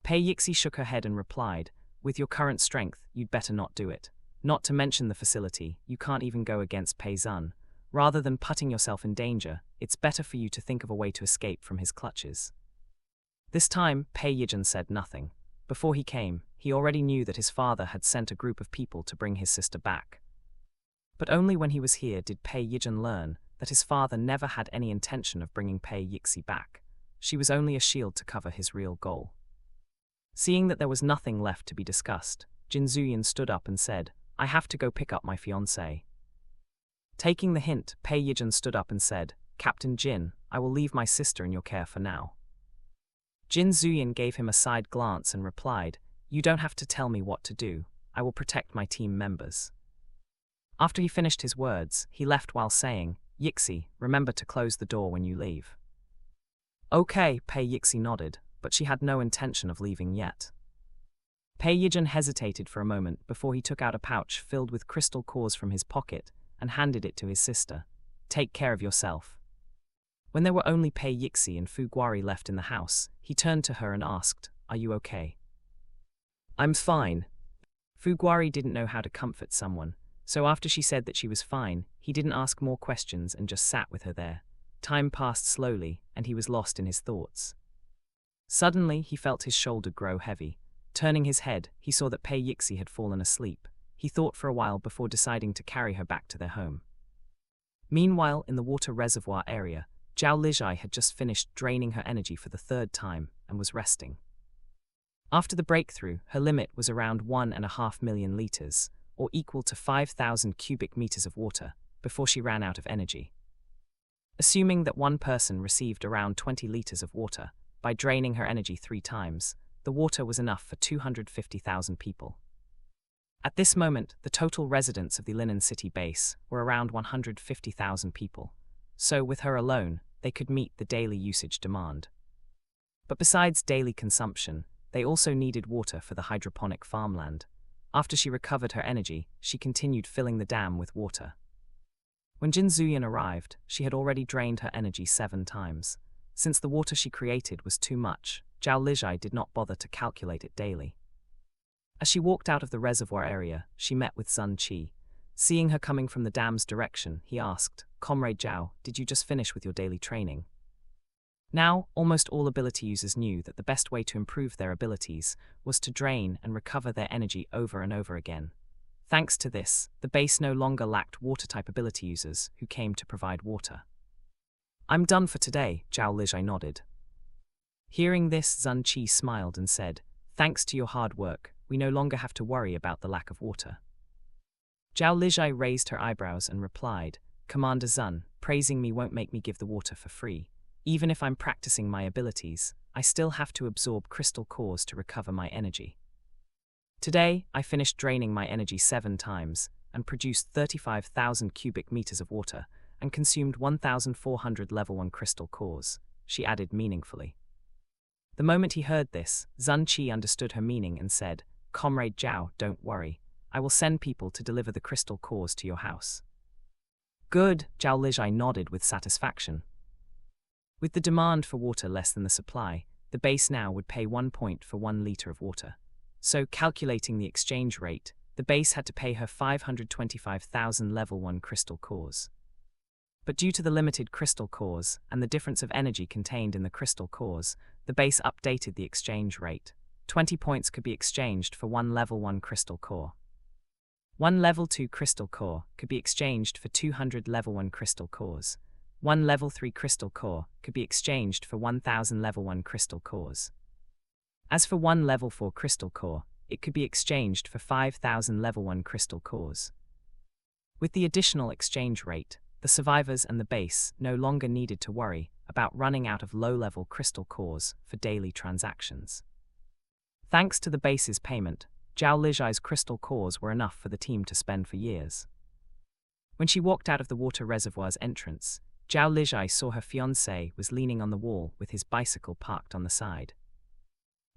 Pei Yixi shook her head and replied, "With your current strength, you'd better not do it. Not to mention the facility, you can't even go against Pei Zun. Rather than putting yourself in danger, it's better for you to think of a way to escape from his clutches." This time, Pei Yijun said nothing. Before he came, he already knew that his father had sent a group of people to bring his sister back. But only when he was here did Pei Yijun learn that his father never had any intention of bringing Pei Yixi back. She was only a shield to cover his real goal. Seeing that there was nothing left to be discussed, Jin Zuyan stood up and said, "I have to go pick up my fiancée." Taking the hint, Pei Yijun stood up and said, "Captain Jin, I will leave my sister in your care for now." Jin Zuyan gave him a side glance and replied, "You don't have to tell me what to do. I will protect my team members." After he finished his words, he left while saying, "Yixi, remember to close the door when you leave." "Okay," Pei Yixi nodded, but she had no intention of leaving yet. Pei Yijun hesitated for a moment before he took out a pouch filled with crystal cores from his pocket and handed it to his sister. "Take care of yourself." When there were only Pei Yixi and Fu Guari left in the house, he turned to her and asked, "Are you okay?" "I'm fine." Fu Guari didn't know how to comfort someone, so after she said that she was fine, he didn't ask more questions and just sat with her there. Time passed slowly, and he was lost in his thoughts. Suddenly, he felt his shoulder grow heavy. Turning his head, he saw that Pei Yixi had fallen asleep. He thought for a while before deciding to carry her back to their home. Meanwhile, in the water reservoir area, Zhao Lijai had just finished draining her energy for the 3rd time and was resting. After the breakthrough, her limit was around 1.5 million liters, or equal to 5,000 cubic meters of water, before she ran out of energy. Assuming that one person received around 20 liters of water, by draining her energy 3 times, the water was enough for 250,000 people. At this moment, the total residents of the Linen City base were around 150,000 people, so with her alone, they could meet the daily usage demand. But besides daily consumption, they also needed water for the hydroponic farmland. After she recovered her energy, she continued filling the dam with water. When Jin Zuyan arrived, she had already drained her energy 7 times. Since the water she created was too much, Zhao Lijai did not bother to calculate it daily. As she walked out of the reservoir area, she met with Sun Qi. Seeing her coming from the dam's direction, he asked, "Comrade Zhao, did you just finish with your daily training?" Now, almost all ability users knew that the best way to improve their abilities was to drain and recover their energy over and over again. Thanks to this, the base no longer lacked water-type ability users who came to provide water. "I'm done for today," Zhao Lijai nodded. Hearing this, Sun Qi smiled and said, "Thanks to your hard work, we no longer have to worry about the lack of water." Zhao Lijai raised her eyebrows and replied, "Commander Zun, praising me won't make me give the water for free. Even if I'm practicing my abilities, I still have to absorb crystal cores to recover my energy. Today, I finished draining my energy 7 times and produced 35,000 cubic meters of water and consumed 1,400 level 1 crystal cores," she added meaningfully. The moment he heard this, Sun Qi understood her meaning and said, "Comrade Zhao, don't worry. I will send people to deliver the crystal cores to your house." "Good," Zhao Lijai nodded with satisfaction. With the demand for water less than the supply, the base now would pay 1 point for 1 liter of water. So, calculating the exchange rate, the base had to pay her 525,000 level 1 crystal cores. But due to the limited crystal cores and the difference of energy contained in the crystal cores, the base updated the exchange rate. 20 points could be exchanged for 1 level 1 crystal core. 1 level 2 crystal core could be exchanged for 200 level 1 crystal cores. 1 level 3 crystal core could be exchanged for 1,000 level 1 crystal cores. As for 1 level 4 crystal core, it could be exchanged for 5,000 level 1 crystal cores. With the additional exchange rate, the survivors and the base no longer needed to worry about running out of low-level crystal cores for daily transactions. Thanks to the base's payment, Zhao Lijai's crystal cores were enough for the team to spend for years. When she walked out of the water reservoir's entrance, Zhao Lijai saw her fiancé was leaning on the wall with his bicycle parked on the side.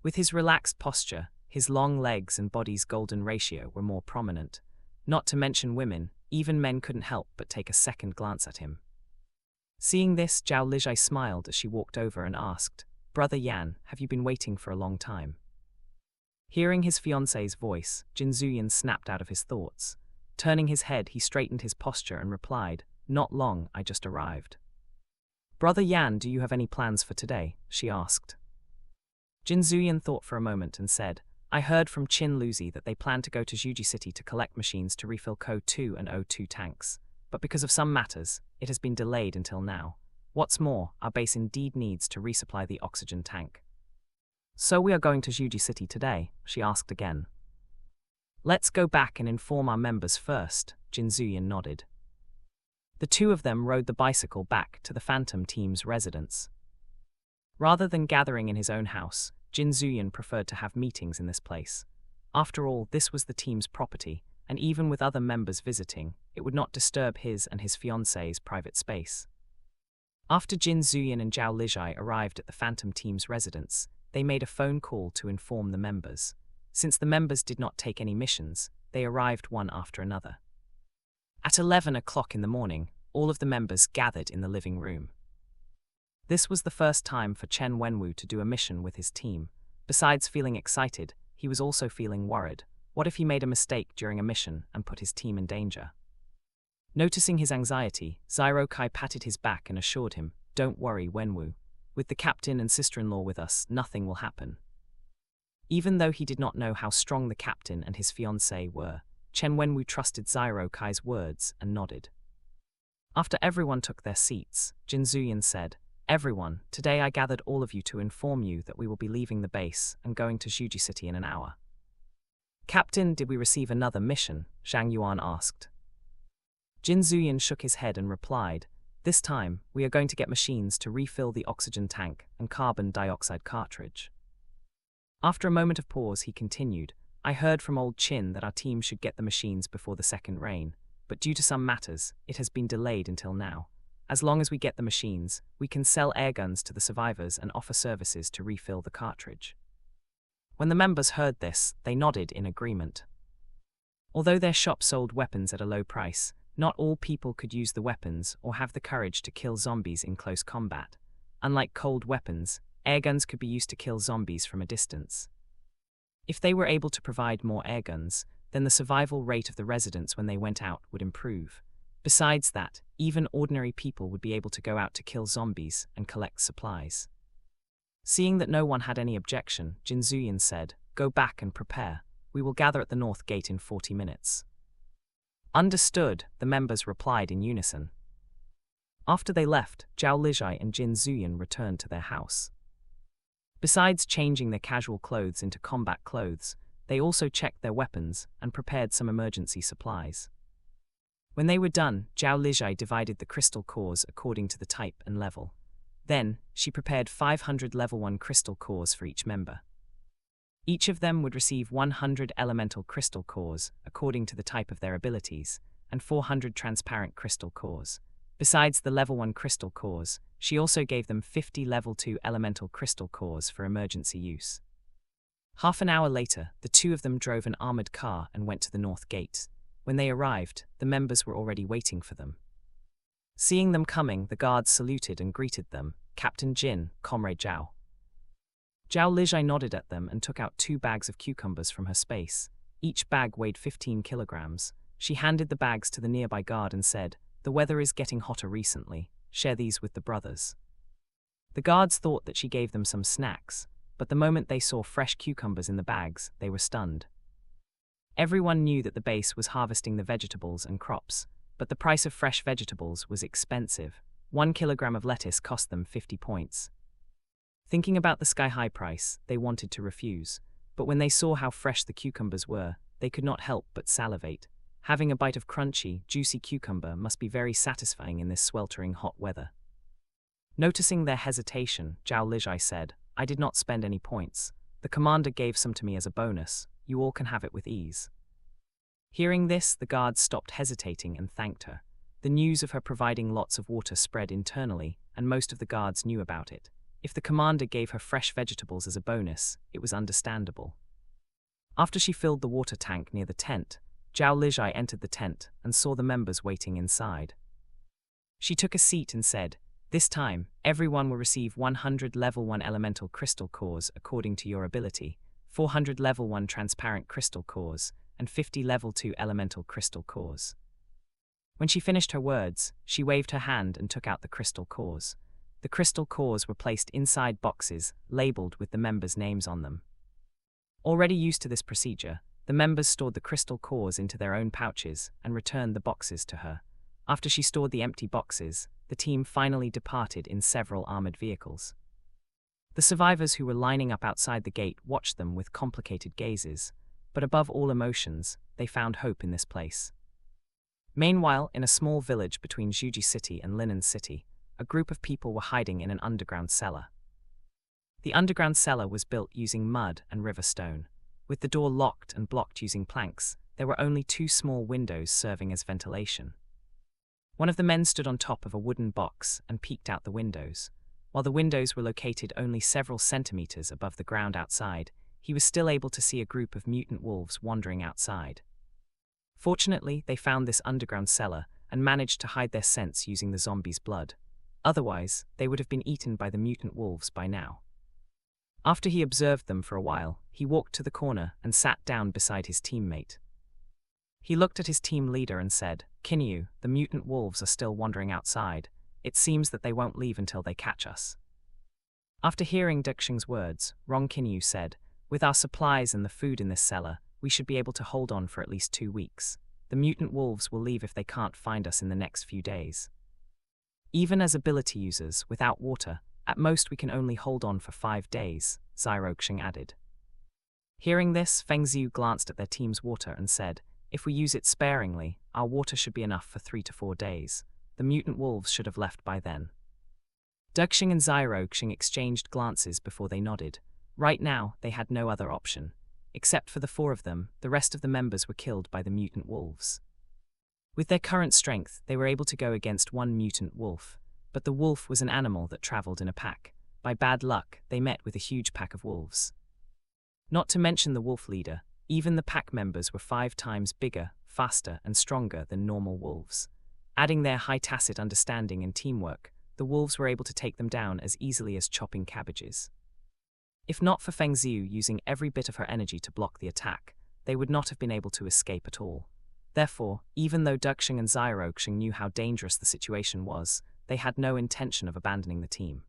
With his relaxed posture, his long legs and body's golden ratio were more prominent. Not to mention women, even men couldn't help but take a second glance at him. Seeing this, Zhao Lijai smiled as she walked over and asked, "Brother Yan, have you been waiting for a long time?" Hearing his fiancé's voice, Jin Zuyan snapped out of his thoughts. Turning his head, he straightened his posture and replied, "Not long, I just arrived." "Brother Yan, do you have any plans for today?" she asked. Jin Zuyan thought for a moment and said, "I heard from Qin Luzi that they plan to go to Zhuji City to collect machines to refill Co-2 and O2 tanks, but because of some matters, it has been delayed until now. What's more, our base indeed needs to resupply the oxygen tank." "So we are going to Zhuji City today?" she asked again. "Let's go back and inform our members first," Jin Zuyan nodded. The two of them rode the bicycle back to the Phantom team's residence. Rather than gathering in his own house, Jin Zuyan preferred to have meetings in this place. After all, this was the team's property, and even with other members visiting, it would not disturb his and his fiancée's private space. After Jin Zuyan and Zhao Lijai arrived at the Phantom team's residence, they made a phone call to inform the members. Since the members did not take any missions, they arrived one after another. At 11 o'clock in the morning, all of the members gathered in the living room. This was the first time for Chen Wenwu to do a mission with his team. Besides feeling excited, he was also feeling worried. What if he made a mistake during a mission and put his team in danger? Noticing his anxiety, Zyro Kai patted his back and assured him, "Don't worry, Wenwu. With the captain and sister-in-law with us, nothing will happen." Even though he did not know how strong the captain and his fiancée were, Chen Wenwu trusted Zyro Kai's words and nodded. After everyone took their seats, Jin Zuyan said, Everyone, today I gathered all of you to inform you that we will be leaving the base and going to Juji City in an hour. Captain, did we receive another mission? Zhang Yuan asked. Jin Zuyan shook his head and replied, this time, we are going to get machines to refill the oxygen tank and carbon dioxide cartridge. After a moment of pause, he continued, I heard from old Qin that our team should get the machines before the second rain, but due to some matters, it has been delayed until now. As long as we get the machines, we can sell airguns to the survivors and offer services to refill the cartridge. When the members heard this, they nodded in agreement. Although their shop sold weapons at a low price, not all people could use the weapons or have the courage to kill zombies in close combat. Unlike cold weapons, airguns could be used to kill zombies from a distance. If they were able to provide more airguns, then the survival rate of the residents when they went out would improve. Besides that, even ordinary people would be able to go out to kill zombies and collect supplies. Seeing that no one had any objection, Jin Zuyan said, go back and prepare. We will gather at the north gate in 40 minutes. Understood, the members replied in unison. After they left, Zhao Lijai and Jin Zuyan returned to their house. Besides changing their casual clothes into combat clothes, they also checked their weapons and prepared some emergency supplies. When they were done, Zhao Lijai divided the crystal cores according to the type and level. Then, she prepared 500 level 1 crystal cores for each member. Each of them would receive 100 elemental crystal cores according to the type of their abilities, and 400 transparent crystal cores. Besides the level 1 crystal cores, she also gave them 50 level 2 elemental crystal cores for emergency use. Half an hour later, the two of them drove an armored car and went to the north gate. When they arrived, the members were already waiting for them. Seeing them coming, the guards saluted and greeted them, Captain Jin, Comrade Zhao. Zhao Lijai nodded at them and took out 2 bags of cucumbers from her space. Each bag weighed 15 kilograms. She handed the bags to the nearby guard and said, the weather is getting hotter recently. Share these with the brothers. The guards thought that she gave them some snacks, but the moment they saw fresh cucumbers in the bags, they were stunned. Everyone knew that the base was harvesting the vegetables and crops, but the price of fresh vegetables was expensive. 1 kilogram of lettuce cost them 50 points. Thinking about the sky-high price, they wanted to refuse, but when they saw how fresh the cucumbers were, they could not help but salivate. Having a bite of crunchy, juicy cucumber must be very satisfying in this sweltering hot weather. Noticing their hesitation, Zhao Lijai said, I did not spend any points. The commander gave some to me as a bonus. You all can have it with ease. Hearing this, the guards stopped hesitating and thanked her. The news of her providing lots of water spread internally, and most of the guards knew about it. If the commander gave her fresh vegetables as a bonus, it was understandable. After she filled the water tank near the tent, Zhao Lijai entered the tent and saw the members waiting inside. She took a seat and said, this time, everyone will receive 100 level 1 elemental crystal cores according to your ability, 400 level 1 transparent crystal cores, and 50 level 2 elemental crystal cores. When she finished her words, she waved her hand and took out the crystal cores. The crystal cores were placed inside boxes, labeled with the members' names on them. Already used to this procedure, the members stored the crystal cores into their own pouches and returned the boxes to her. After she stored the empty boxes, the team finally departed in several armored vehicles. The survivors who were lining up outside the gate watched them with complicated gazes, but above all emotions, they found hope in this place. Meanwhile, in a small village between Juji City and Linen City, a group of people were hiding in an underground cellar. The underground cellar was built using mud and river stone. With the door locked and blocked using planks, there were only 2 small windows serving as ventilation. One of the men stood on top of a wooden box and peeked out the windows. While the windows were located only several centimeters above the ground outside, he was still able to see a group of mutant wolves wandering outside. Fortunately, they found this underground cellar and managed to hide their scents using the zombies' blood. Otherwise, they would have been eaten by the mutant wolves by now. After he observed them for a while, he walked to the corner and sat down beside his teammate. He looked at his team leader and said, Kinyu, the mutant wolves are still wandering outside. It seems that they won't leave until they catch us. After hearing Duxing's words, Rong Kinyu said, with our supplies and the food in this cellar, we should be able to hold on for at least 2 weeks. The mutant wolves will leave if they can't find us in the next few days. Even as ability users, without water, at most we can only hold on for 5 days, Xing added. Hearing this, Feng Xiu glanced at their team's water and said, if we use it sparingly, our water should be enough for 3 to 4 days. The mutant wolves should have left by then. Duxing and Xing exchanged glances before they nodded. Right now, they had no other option. Except for the 4 of them, the rest of the members were killed by the mutant wolves. With their current strength, they were able to go against one mutant wolf, but the wolf was an animal that traveled in a pack. By bad luck, they met with a huge pack of wolves. Not to mention the wolf leader, even the pack members were 5 times bigger, faster, and stronger than normal wolves. Adding their high tacit understanding and teamwork, the wolves were able to take them down as easily as chopping cabbages. If not for Feng Xiu using every bit of her energy to block the attack, they would not have been able to escape at all. Therefore, even though Duxing and Xing knew how dangerous the situation was, they had no intention of abandoning the team.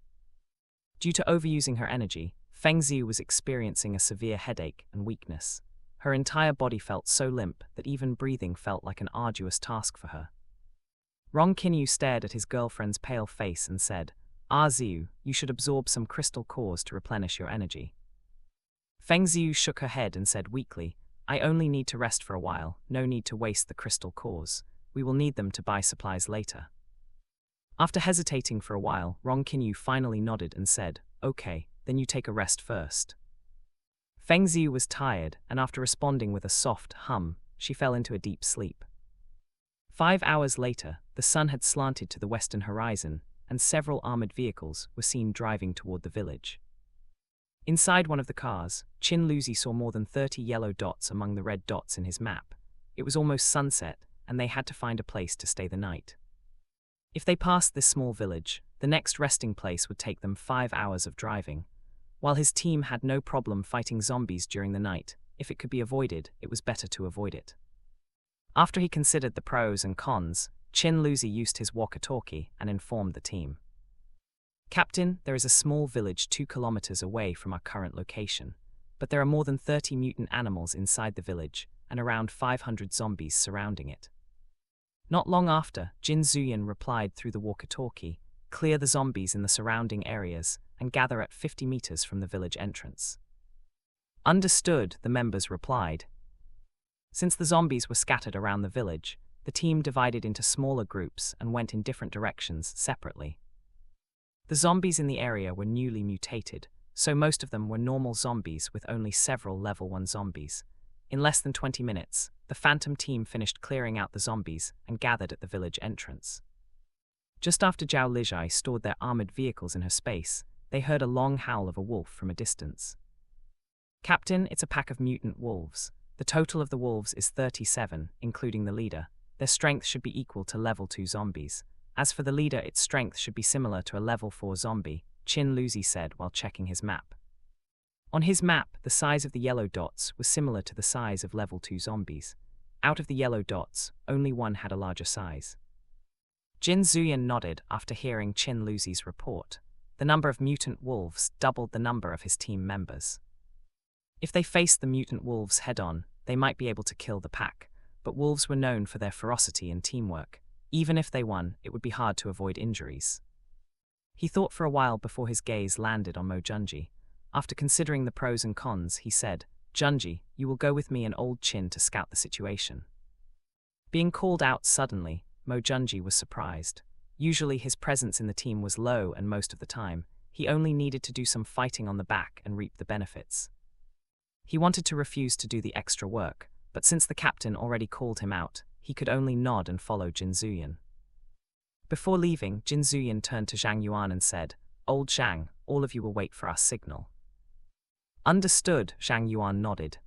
Due to overusing her energy, Feng Xiu was experiencing a severe headache and weakness. Her entire body felt so limp that even breathing felt like an arduous task for her. Rong Qinyu stared at his girlfriend's pale face and said, Xiu, you should absorb some crystal cores to replenish your energy. Feng Xiu shook her head and said weakly, I only need to rest for a while, no need to waste the crystal cores. We will need them to buy supplies later. After hesitating for a while, Rong Qinyu finally nodded and said, okay, then you take a rest first. Feng Xiu was tired, and after responding with a soft hum, she fell into a deep sleep. 5 hours later, the sun had slanted to the western horizon, and several armored vehicles were seen driving toward the village. Inside one of the cars, Qin Luzi saw more than 30 yellow dots among the red dots in his map. It was almost sunset, and they had to find a place to stay the night. If they passed this small village, the next resting place would take them 5 hours of driving. While his team had no problem fighting zombies during the night, if it could be avoided, it was better to avoid it. After he considered the pros and cons, Qin Luzi used his walkie-talkie and informed the team. Captain, there is a small village 2 kilometers away from our current location, but there are more than 30 mutant animals inside the village and around 500 zombies surrounding it. Not long after, Jin Zuyan replied through the walkie-talkie, clear the zombies in the surrounding areas and gather at 50 meters from the village entrance. Understood, the members replied. Since the zombies were scattered around the village, the team divided into smaller groups and went in different directions separately. The zombies in the area were newly mutated, so most of them were normal zombies with only several level 1 zombies. In less than 20 minutes, the Phantom team finished clearing out the zombies and gathered at the village entrance. Just after Zhao Lijai stored their armored vehicles in her space, they heard a long howl of a wolf from a distance. Captain, it's a pack of mutant wolves. The total of the wolves is 37, including the leader. Their strength should be equal to level 2 zombies. As for the leader, its strength should be similar to a level 4 zombie, Qin Luzi said while checking his map. On his map, the size of the yellow dots was similar to the size of level 2 zombies. Out of the yellow dots, only one had a larger size. Jin Zuyan nodded after hearing Qin Luzi's report. The number of mutant wolves doubled the number of his team members. If they faced the mutant wolves head-on, they might be able to kill the pack, but wolves were known for their ferocity and teamwork. Even if they won, it would be hard to avoid injuries. He thought for a while before his gaze landed on Mo Junji. After considering the pros and cons, he said, Junji, you will go with me and Old Qin to scout the situation. Being called out suddenly, Mo Junji was surprised. Usually his presence in the team was low, and most of the time, he only needed to do some fighting on the back and reap the benefits. He wanted to refuse to do the extra work, but since the captain already called him out, he could only nod and follow Jin Zuyan. Before leaving, Jin Zuyan turned to Zhang Yuan and said, Old Zhang, all of you will wait for our signal. Understood, Zhang Yuan nodded.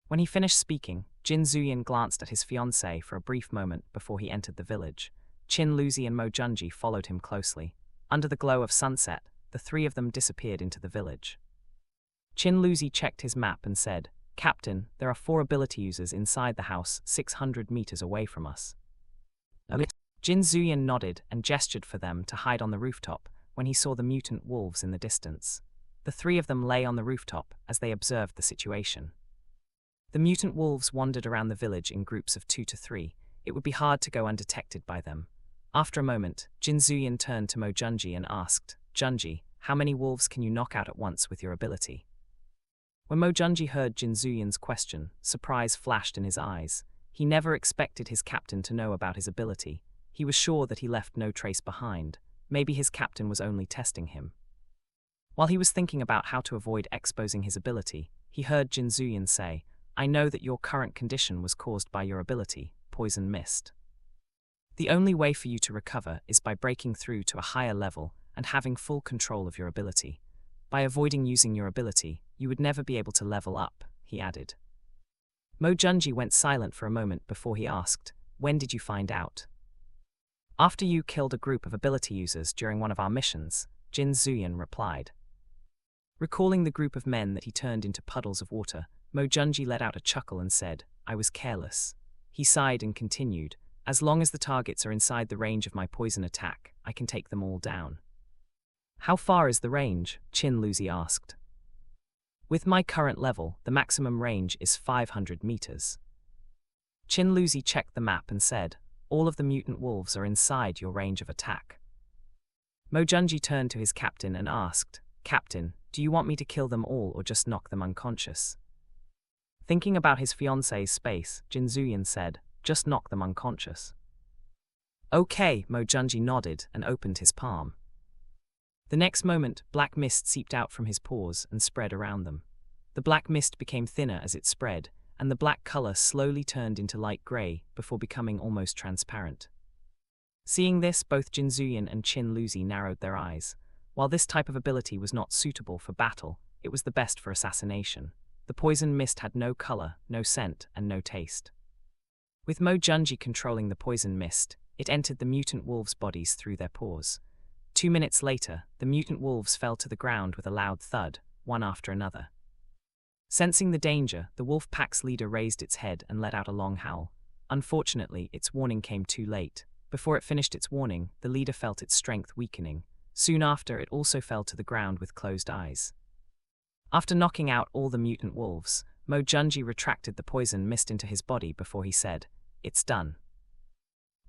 When he finished speaking, Jin Zuyan glanced at his fiancée for a brief moment before he entered the village. Qin Luzi and Mo Junji followed him closely. Under the glow of sunset, the 3 of them disappeared into the village. Qin Luzi checked his map and said, Captain, there are 4 ability users inside the house 600 meters away from us. Jin Zuyan nodded and gestured for them to hide on the rooftop when he saw the mutant wolves in the distance. The 3 of them lay on the rooftop as they observed the situation. The mutant wolves wandered around the village in groups of 2 to 3. It would be hard to go undetected by them. After a moment, Jin Zuyin turned to Mo Junji and asked, Junji, how many wolves can you knock out at once with your ability? When Mo Junji heard Jin Zuyin's question, surprise flashed in his eyes. He never expected his captain to know about his ability. He was sure that he left no trace behind. Maybe his captain was only testing him. While he was thinking about how to avoid exposing his ability, he heard Jin Zuyin say, I know that your current condition was caused by your ability, poison mist. The only way for you to recover is by breaking through to a higher level and having full control of your ability. By avoiding using your ability, you would never be able to level up, he added. Mo Junji went silent for a moment before he asked, when did you find out? After you killed a group of ability users during one of our missions, Jin Zuyin replied. Recalling the group of men that he turned into puddles of water, Mo Junji let out a chuckle and said, I was careless. He sighed and continued, as long as the targets are inside the range of my poison attack, I can take them all down. How far is the range? Chin Luzi asked. With my current level, the maximum range is 500 meters. Chin Luzi checked the map and said, all of the mutant wolves are inside your range of attack. Mo Junji turned to his captain and asked, Captain, do you want me to kill them all or just knock them unconscious? Thinking about his fiancée's space, Jin Zuyin said, just knock them unconscious. Okay, Mo Junji nodded and opened his palm. The next moment, black mist seeped out from his pores and spread around them. The black mist became thinner as it spread, and the black color slowly turned into light gray before becoming almost transparent. Seeing this, both Jin Zuyin and Chin Luzi narrowed their eyes. While this type of ability was not suitable for battle, it was the best for assassination. The poison mist had no color, no scent, and no taste. With Mo Junji controlling the poison mist, it entered the mutant wolves' bodies through their pores. 2 minutes later, the mutant wolves fell to the ground with a loud thud, one after another. Sensing the danger, the wolf pack's leader raised its head and let out a long howl. Unfortunately, its warning came too late. Before it finished its warning, the leader felt its strength weakening. Soon after, it also fell to the ground with closed eyes. After knocking out all the mutant wolves, Mo Junji retracted the poison mist into his body before he said, It's done.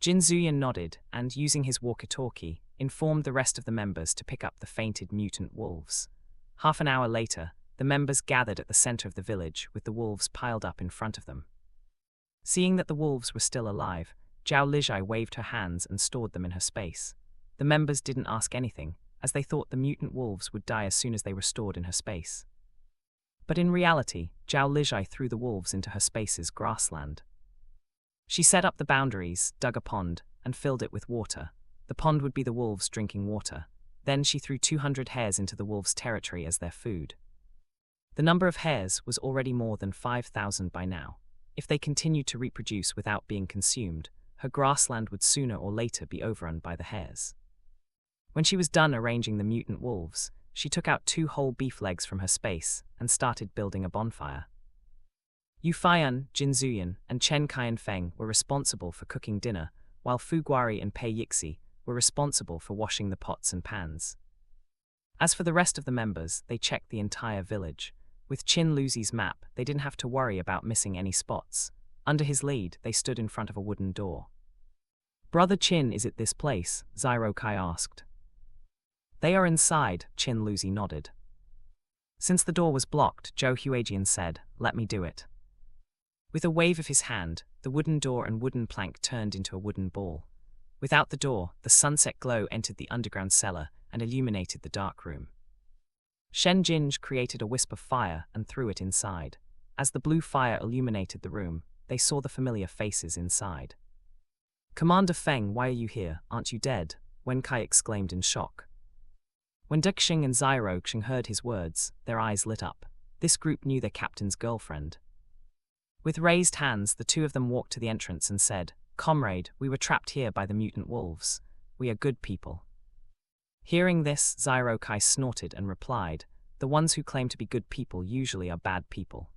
Jin Zuyin nodded and, using his walkie-talkie, informed the rest of the members to pick up the fainted mutant wolves. Half an hour later, the members gathered at the center of the village with the wolves piled up in front of them. Seeing that the wolves were still alive, Zhao Lijai waved her hands and stored them in her space. The members didn't ask anything, as they thought the mutant wolves would die as soon as they were stored in her space. But in reality, Zhao Lijai threw the wolves into her space's grassland. She set up the boundaries, dug a pond, and filled it with water. The pond would be the wolves drinking water. Then she threw 200 hares into the wolves' territory as their food. The number of hares was already more than 5,000 by now. If they continued to reproduce without being consumed, her grassland would sooner or later be overrun by the hares. When she was done arranging the mutant wolves, she took out 2 whole beef legs from her space and started building a bonfire. Yu Faiyan, Jin Zuyin, and Chen Qianfeng were responsible for cooking dinner, while Fu Guari and Pei Yixi were responsible for washing the pots and pans. As for the rest of the members, they checked the entire village. With Chin Luzi's map, they didn't have to worry about missing any spots. Under his lead, they stood in front of a wooden door. Brother Chin is at this place, Zyro Kai asked. They are inside, Chin Luzi nodded. Since the door was blocked, Zhou Huajian said, let me do it. With a wave of his hand, the wooden door and wooden plank turned into a wooden ball. Without the door, the sunset glow entered the underground cellar and illuminated the dark room. Shen Jinj created a wisp of fire and threw it inside. As the blue fire illuminated the room, they saw the familiar faces inside. Commander Feng, why are you here? Aren't you dead? Wen Kai exclaimed in shock. When Duxing and Zyroxing heard his words, their eyes lit up. This group knew their captain's girlfriend. With raised hands, the two of them walked to the entrance and said, Comrade, we were trapped here by the mutant wolves. We are good people. Hearing this, Zyro Kai snorted and replied, the ones who claim to be good people usually are bad people.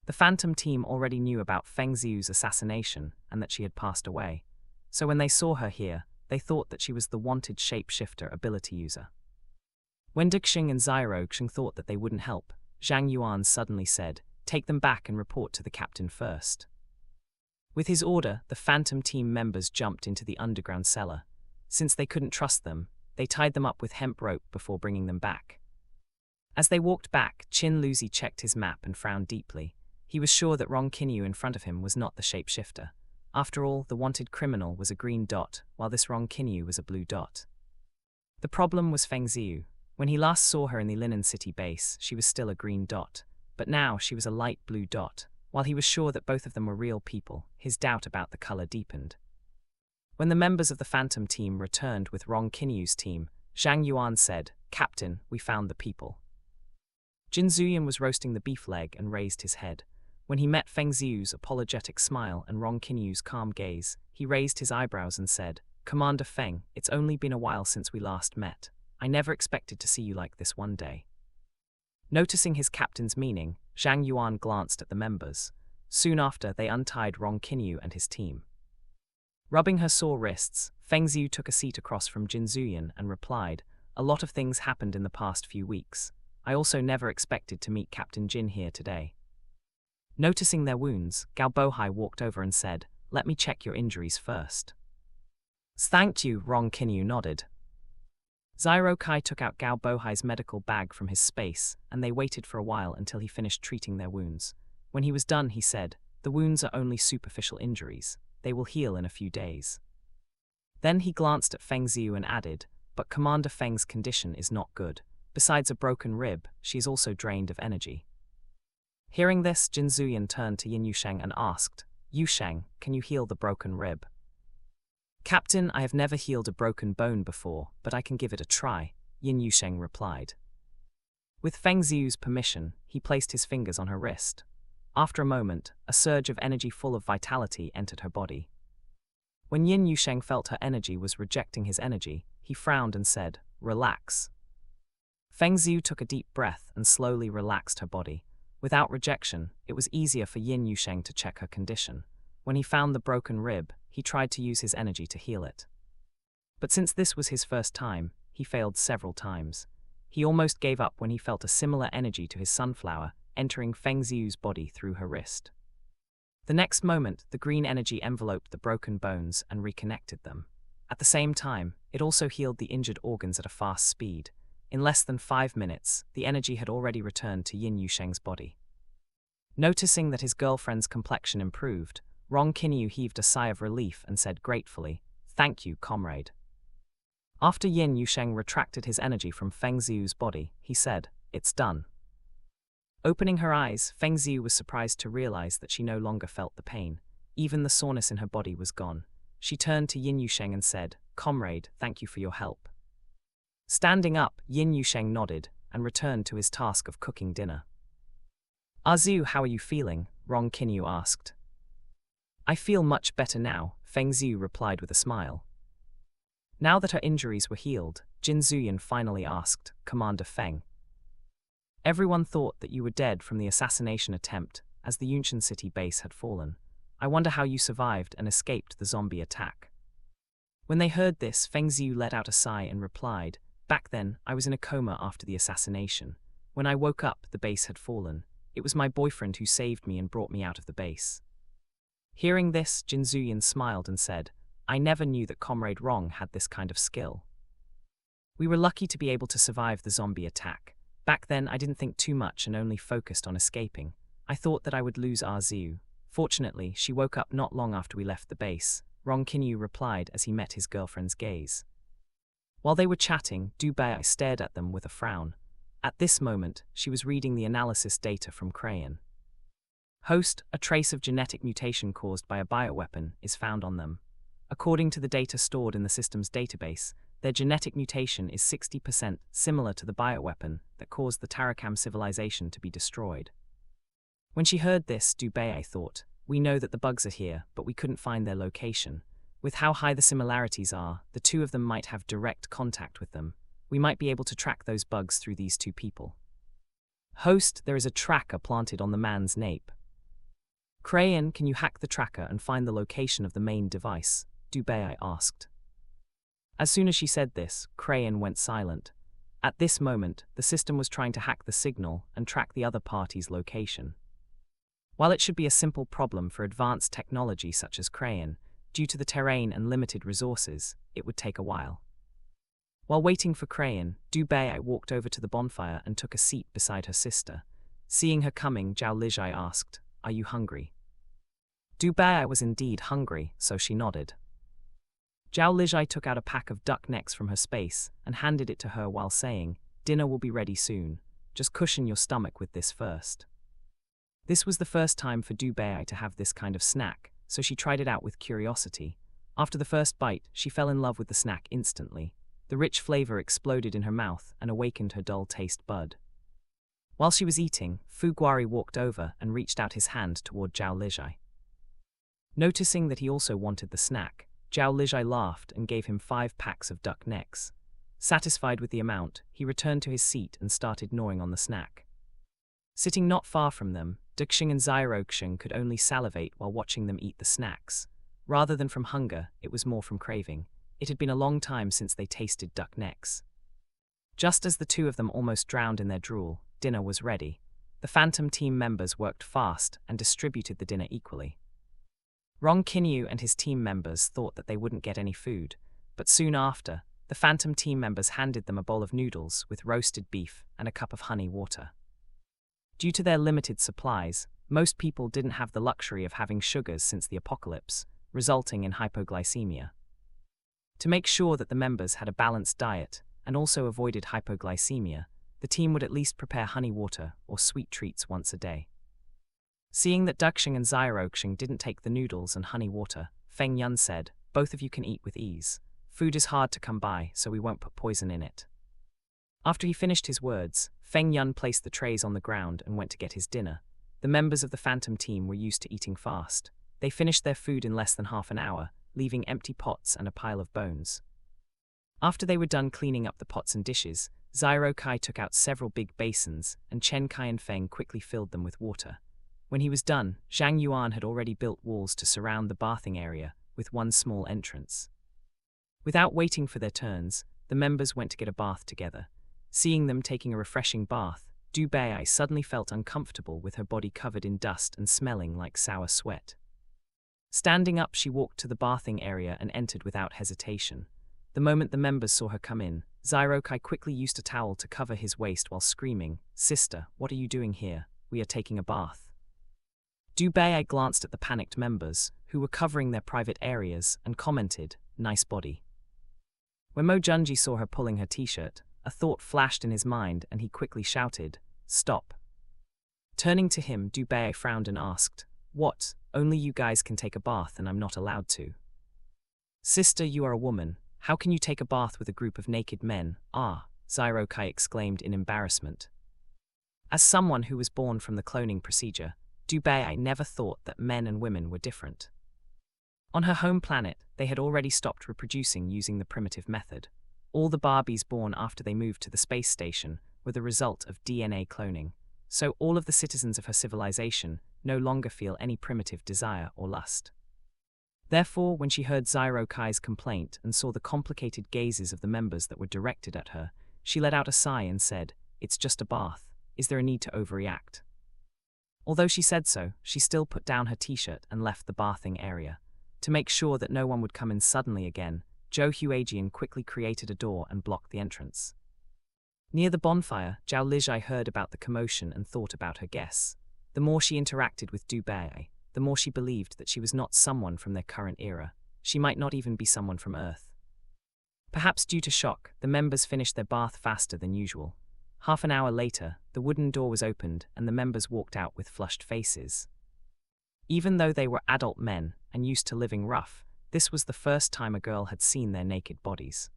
The Phantom team already knew about Feng Xiu's assassination and that she had passed away. So when they saw her here, they thought that she was the wanted shapeshifter ability user. When Duxing and Zyroxing thought that they wouldn't help, Zhang Yuan suddenly said, take them back and report to the captain first. With his order, the Phantom team members jumped into the underground cellar. Since they couldn't trust them, they tied them up with hemp rope before bringing them back. As they walked back, Chin Luzi checked his map and frowned deeply. He was sure that Rong Kinyu in front of him was not the shapeshifter. After all, the wanted criminal was a green dot, while this Rong Kinyu was a blue dot. The problem was Feng Ziyu. When he last saw her in the Linen City base, she was still a green dot, but now she was a light blue dot. While he was sure that both of them were real people, his doubt about the color deepened. When the members of the Phantom team returned with Rong Kinyu's team, Zhang Yuan said, "Captain, we found the people." Jin Zuyan was roasting the beef leg and raised his head. When he met Feng Ziyu's apologetic smile and Rong Kinyu's calm gaze, he raised his eyebrows and said, "Commander Feng, it's only been a while since we last met. I never expected to see you like this one day." Noticing his captain's meaning, Zhang Yuan glanced at the members. Soon after, they untied Rong Kinyu and his team. Rubbing her sore wrists, Feng Ziyu took a seat across from Jin Zuyan and replied, "A lot of things happened in the past few weeks. I also never expected to meet Captain Jin here today." Noticing their wounds, Gao Bohai walked over and said, "Let me check your injuries first." "Thank you," Rong Kinyu nodded. Zyro Kai took out Gao Bohai's medical bag from his space, and they waited for a while until he finished treating their wounds. When he was done, he said, "The wounds are only superficial injuries. They will heal in a few days." Then he glanced at Feng Ziyu and added, "But Commander Feng's condition is not good. Besides a broken rib, she is also drained of energy." Hearing this, Jin Zuyan turned to Yin Yusheng and asked, "Yusheng, can you heal the broken rib?" "Captain, I have never healed a broken bone before, but I can give it a try," Yin Yusheng replied. With Feng Ziyu's permission, he placed his fingers on her wrist. After a moment, a surge of energy full of vitality entered her body. When Yin Yusheng felt her energy was rejecting his energy, he frowned and said, "Relax." Feng Ziyu took a deep breath and slowly relaxed her body. Without rejection, it was easier for Yin Yusheng to check her condition. When he found the broken rib, he tried to use his energy to heal it. But since this was his first time, he failed several times. He almost gave up when he felt a similar energy to his sunflower entering Feng Ziyu's body through her wrist. The next moment, the green energy enveloped the broken bones and reconnected them. At the same time, it also healed the injured organs at a fast speed. In less than 5 minutes, the energy had already returned to Yin Yusheng's body. Noticing that his girlfriend's complexion improved, Rong Kinyu heaved a sigh of relief and said gratefully, "Thank you, comrade." After Yin Yusheng retracted his energy from Feng Ziyu's body, he said, "It's done." Opening her eyes, Feng Ziyu was surprised to realize that she no longer felt the pain. Even the soreness in her body was gone. She turned to Yin Yusheng and said, "Comrade, thank you for your help." Standing up, Yin Yusheng nodded and returned to his task of cooking dinner. "Azu, how are you feeling?" Rong Kinyu asked. "I feel much better now," Feng Ziyu replied with a smile. Now that her injuries were healed, Jin Zuyan finally asked, "Commander Feng, everyone thought that you were dead from the assassination attempt as the Yunshan City base had fallen. I wonder how you survived and escaped the zombie attack." When they heard this, Feng Ziyu let out a sigh and replied, "Back then, I was in a coma after the assassination. When I woke up, the base had fallen. It was my boyfriend who saved me and brought me out of the base." Hearing this, Jin Zuyan smiled and said, "I never knew that Comrade Rong had this kind of skill. We were lucky to be able to survive the zombie attack. Back then, I didn't think too much and only focused on escaping. I thought that I would lose Arzu. Fortunately, she woke up not long after we left the base," Rong Kinyu replied as he met his girlfriend's gaze. While they were chatting, Dubai stared at them with a frown. At this moment, she was reading the analysis data from Crayon. Host, a trace of genetic mutation caused by a bioweapon, is found on them. According to the data stored in the system's database, their genetic mutation is 60% similar to the bioweapon that caused the Tarakam civilization to be destroyed. When she heard this, Dubai thought, "We know that the bugs are here, but we couldn't find their location. With how high the similarities are, the two of them might have direct contact with them. We might be able to track those bugs through these two people." Host, there is a tracker planted on the man's nape. Crayon, can you hack the tracker and find the location of the main device? Dubai asked. As soon as she said this, Crayon went silent. At this moment, the system was trying to hack the signal and track the other party's location. While it should be a simple problem for advanced technology such as Crayon, due to the terrain and limited resources, it would take a while. While waiting for Crayon, Dubei walked over to the bonfire and took a seat beside her sister. Seeing her coming, Zhao Lijai asked, "Are you hungry?" Dubei was indeed hungry, so she nodded. Zhao Lijai took out a pack of duck necks from her space and handed it to her while saying, "Dinner will be ready soon. Just cushion your stomach with this first." This was the first time for Dubei to have this kind of snack, so she tried it out with curiosity. After the first bite, she fell in love with the snack instantly. The rich flavor exploded in her mouth and awakened her dull taste bud. While she was eating, Fu Guari walked over and reached out his hand toward Zhao Lijai. Noticing that he also wanted the snack, Zhao Lijai laughed and gave him 5 packs of duck necks. Satisfied with the amount, he returned to his seat and started gnawing on the snack. Sitting not far from them, Duxing and Xiroxing could only salivate while watching them eat the snacks. Rather than from hunger, it was more from craving. It had been a long time since they tasted duck necks. Just as the two of them almost drowned in their drool, dinner was ready. The Phantom team members worked fast and distributed the dinner equally. Rong Kinyu and his team members thought that they wouldn't get any food, but soon after, the Phantom team members handed them a bowl of noodles with roasted beef and a cup of honey water. Due to their limited supplies, most people didn't have the luxury of having sugars since the apocalypse, resulting in hypoglycemia. To make sure that the members had a balanced diet and also avoided hypoglycemia, the team would at least prepare honey water or sweet treats once a day. Seeing that Duxing and Xiroxing didn't take the noodles and honey water, Feng Yun said, "Both of you can eat with ease. Food is hard to come by, so we won't put poison in it." After he finished his words, Feng Yun placed the trays on the ground and went to get his dinner. The members of the Phantom team were used to eating fast. They finished their food in less than half an hour, leaving empty pots and a pile of bones. After they were done cleaning up the pots and dishes, Xirokai took out several big basins, and Chen Kai and Feng quickly filled them with water. When he was done, Zhang Yuan had already built walls to surround the bathing area, with one small entrance. Without waiting for their turns, the members went to get a bath together. Seeing them taking a refreshing bath, Dubei suddenly felt uncomfortable with her body covered in dust and smelling like sour sweat. Standing up, she walked to the bathing area and entered without hesitation. The moment the members saw her come in, Xirokai quickly used a towel to cover his waist while screaming, "Sister, what are you doing here? We are taking a bath." Dubei glanced at the panicked members, who were covering their private areas, and commented, "Nice body." When Mo Junji saw her pulling her t-shirt, a thought flashed in his mind and he quickly shouted, "Stop." Turning to him, Dubei frowned and asked, "What? Only you guys can take a bath and I'm not allowed to?" "Sister, you are a woman. How can you take a bath with a group of naked men?" Xirokai exclaimed in embarrassment. As someone who was born from the cloning procedure, Dubei never thought that men and women were different. On her home planet, they had already stopped reproducing using the primitive method. All the Barbies born after they moved to the space station were the result of DNA cloning, so all of the citizens of her civilization no longer feel any primitive desire or lust. Therefore, when she heard Xirokai's complaint and saw the complicated gazes of the members that were directed at her, she let out a sigh and said, "It's just a bath. Is there a need to overreact?" Although she said so, she still put down her t-shirt and left the bathing area. To make sure that no one would come in suddenly again, Zhou Huajian quickly created a door and blocked the entrance. Near the bonfire, Zhao Lijai heard about the commotion and thought about her guests. The more she interacted with Dubei, the more she believed that she was not someone from their current era. She might not even be someone from Earth. Perhaps due to shock, the members finished their bath faster than usual. Half an hour later, the wooden door was opened and the members walked out with flushed faces. Even though they were adult men and used to living rough, this was the first time a girl had seen their naked bodies.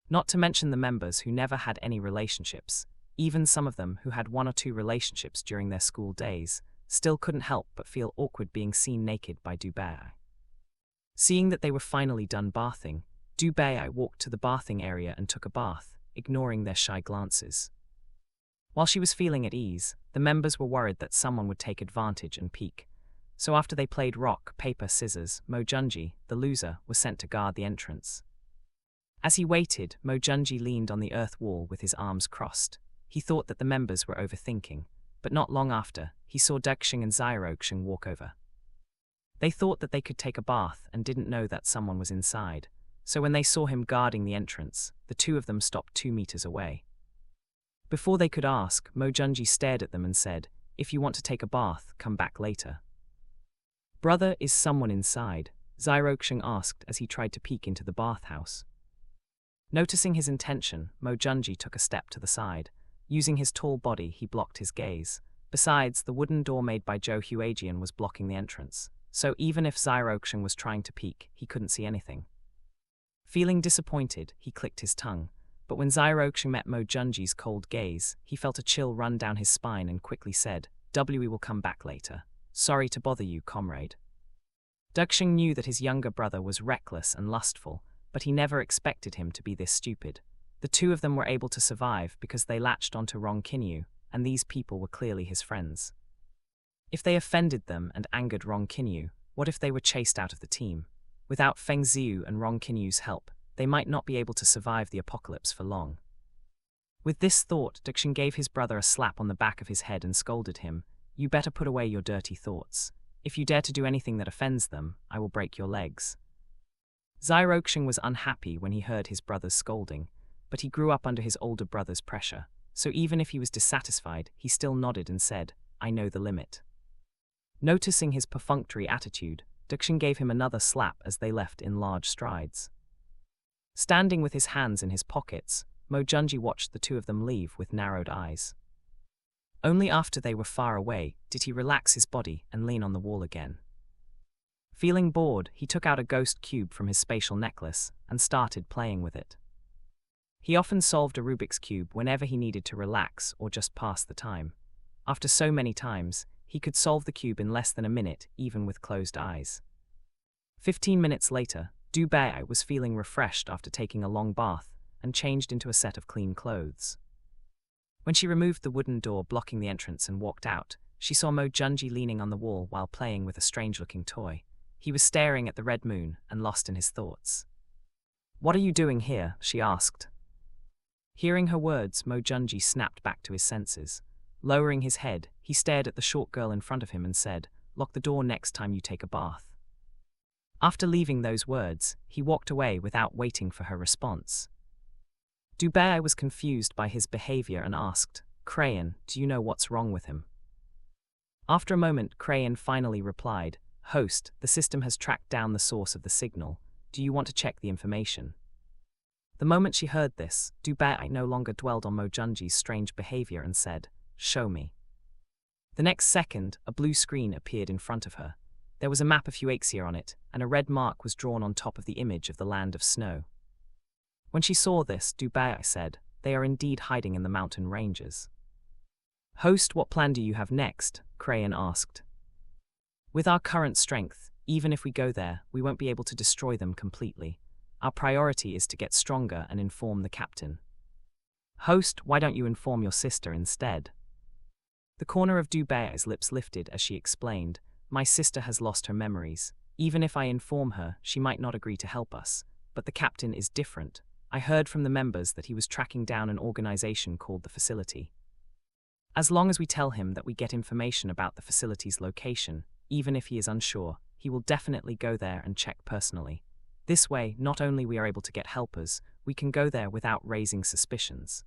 Not to mention the members who never had any relationships, even some of them who had 1 or 2 relationships during their school days, still couldn't help but feel awkward being seen naked by Dubei. Seeing that they were finally done bathing, Dubei walked to the bathing area and took a bath, ignoring their shy glances. While she was feeling at ease, the members were worried that someone would take advantage and peek. So after they played rock, paper, scissors, Mo Junji, the loser, was sent to guard the entrance. As he waited, Mo Junji leaned on the earth wall with his arms crossed. He thought that the members were overthinking, but not long after, he saw Degxing and Xiaoxing walk over. They thought that they could take a bath and didn't know that someone was inside, so when they saw him guarding the entrance, the two of them stopped 2 meters away. Before they could ask, Mo Junji stared at them and said, "If you want to take a bath, come back later." "Brother, is someone inside?" Xiaoxing asked as he tried to peek into the bathhouse. Noticing his intention, Mo Junji took a step to the side. Using his tall body, he blocked his gaze. Besides, the wooden door made by Zhou Huajian was blocking the entrance, so even if Xiaoxing was trying to peek, he couldn't see anything. Feeling disappointed, he clicked his tongue, but when Xiaoxing met Mo Junji's cold gaze, he felt a chill run down his spine and quickly said, "We will come back later. Sorry to bother you, comrade." Degxing knew that his younger brother was reckless and lustful, but he never expected him to be this stupid. The two of them were able to survive because they latched onto Rong Qinyu, and these people were clearly his friends. If they offended them and angered Rong Qinyu, what if they were chased out of the team? Without Feng Ziyu and Rong Qinyu's help, they might not be able to survive the apocalypse for long. With this thought, Degxing gave his brother a slap on the back of his head and scolded him, "You better put away your dirty thoughts. If you dare to do anything that offends them, I will break your legs." Xiaoxing was unhappy when he heard his brother's scolding, but he grew up under his older brother's pressure, so even if he was dissatisfied, he still nodded and said, "I know the limit." Noticing his perfunctory attitude, Degxing gave him another slap as they left in large strides. Standing with his hands in his pockets, Mo Junji watched the two of them leave with narrowed eyes. Only after they were far away did he relax his body and lean on the wall again. Feeling bored, he took out a ghost cube from his spatial necklace and started playing with it. He often solved a Rubik's Cube whenever he needed to relax or just pass the time. After so many times, he could solve the cube in less than a minute, even with closed eyes. 15 minutes later, Du Bai was feeling refreshed after taking a long bath and changed into a set of clean clothes. When she removed the wooden door blocking the entrance and walked out, she saw Mo Junji leaning on the wall while playing with a strange-looking toy. He was staring at the red moon and lost in his thoughts. "What are you doing here?" she asked. Hearing her words, Mo Junji snapped back to his senses. Lowering his head, he stared at the short girl in front of him and said, "Lock the door next time you take a bath." After leaving those words, he walked away without waiting for her response. Du Bai was confused by his behavior and asked, "Crayon, do you know what's wrong with him?" After a moment, Crayon finally replied, "Host, the system has tracked down the source of the signal. Do you want to check the information?" The moment she heard this, Du Bai no longer dwelled on Mo Junji's strange behavior and said, "Show me." The next second, a blue screen appeared in front of her. There was a map of Huaxia on it, and a red mark was drawn on top of the image of the land of snow. When she saw this, Du Bai said, "They are indeed hiding in the mountain ranges." "Host, what plan do you have next?" Crayon asked. "With our current strength, even if we go there, we won't be able to destroy them completely. Our priority is to get stronger and inform the captain." "Host, why don't you inform your sister instead?" The corner of Du Bai's lips lifted as she explained, "My sister has lost her memories. Even if I inform her, she might not agree to help us. But the captain is different. I heard from the members that he was tracking down an organization called the Facility. As long as we tell him that we get information about the facility's location, even if he is unsure, he will definitely go there and check personally. This way, not only we are able to get helpers, we can go there without raising suspicions."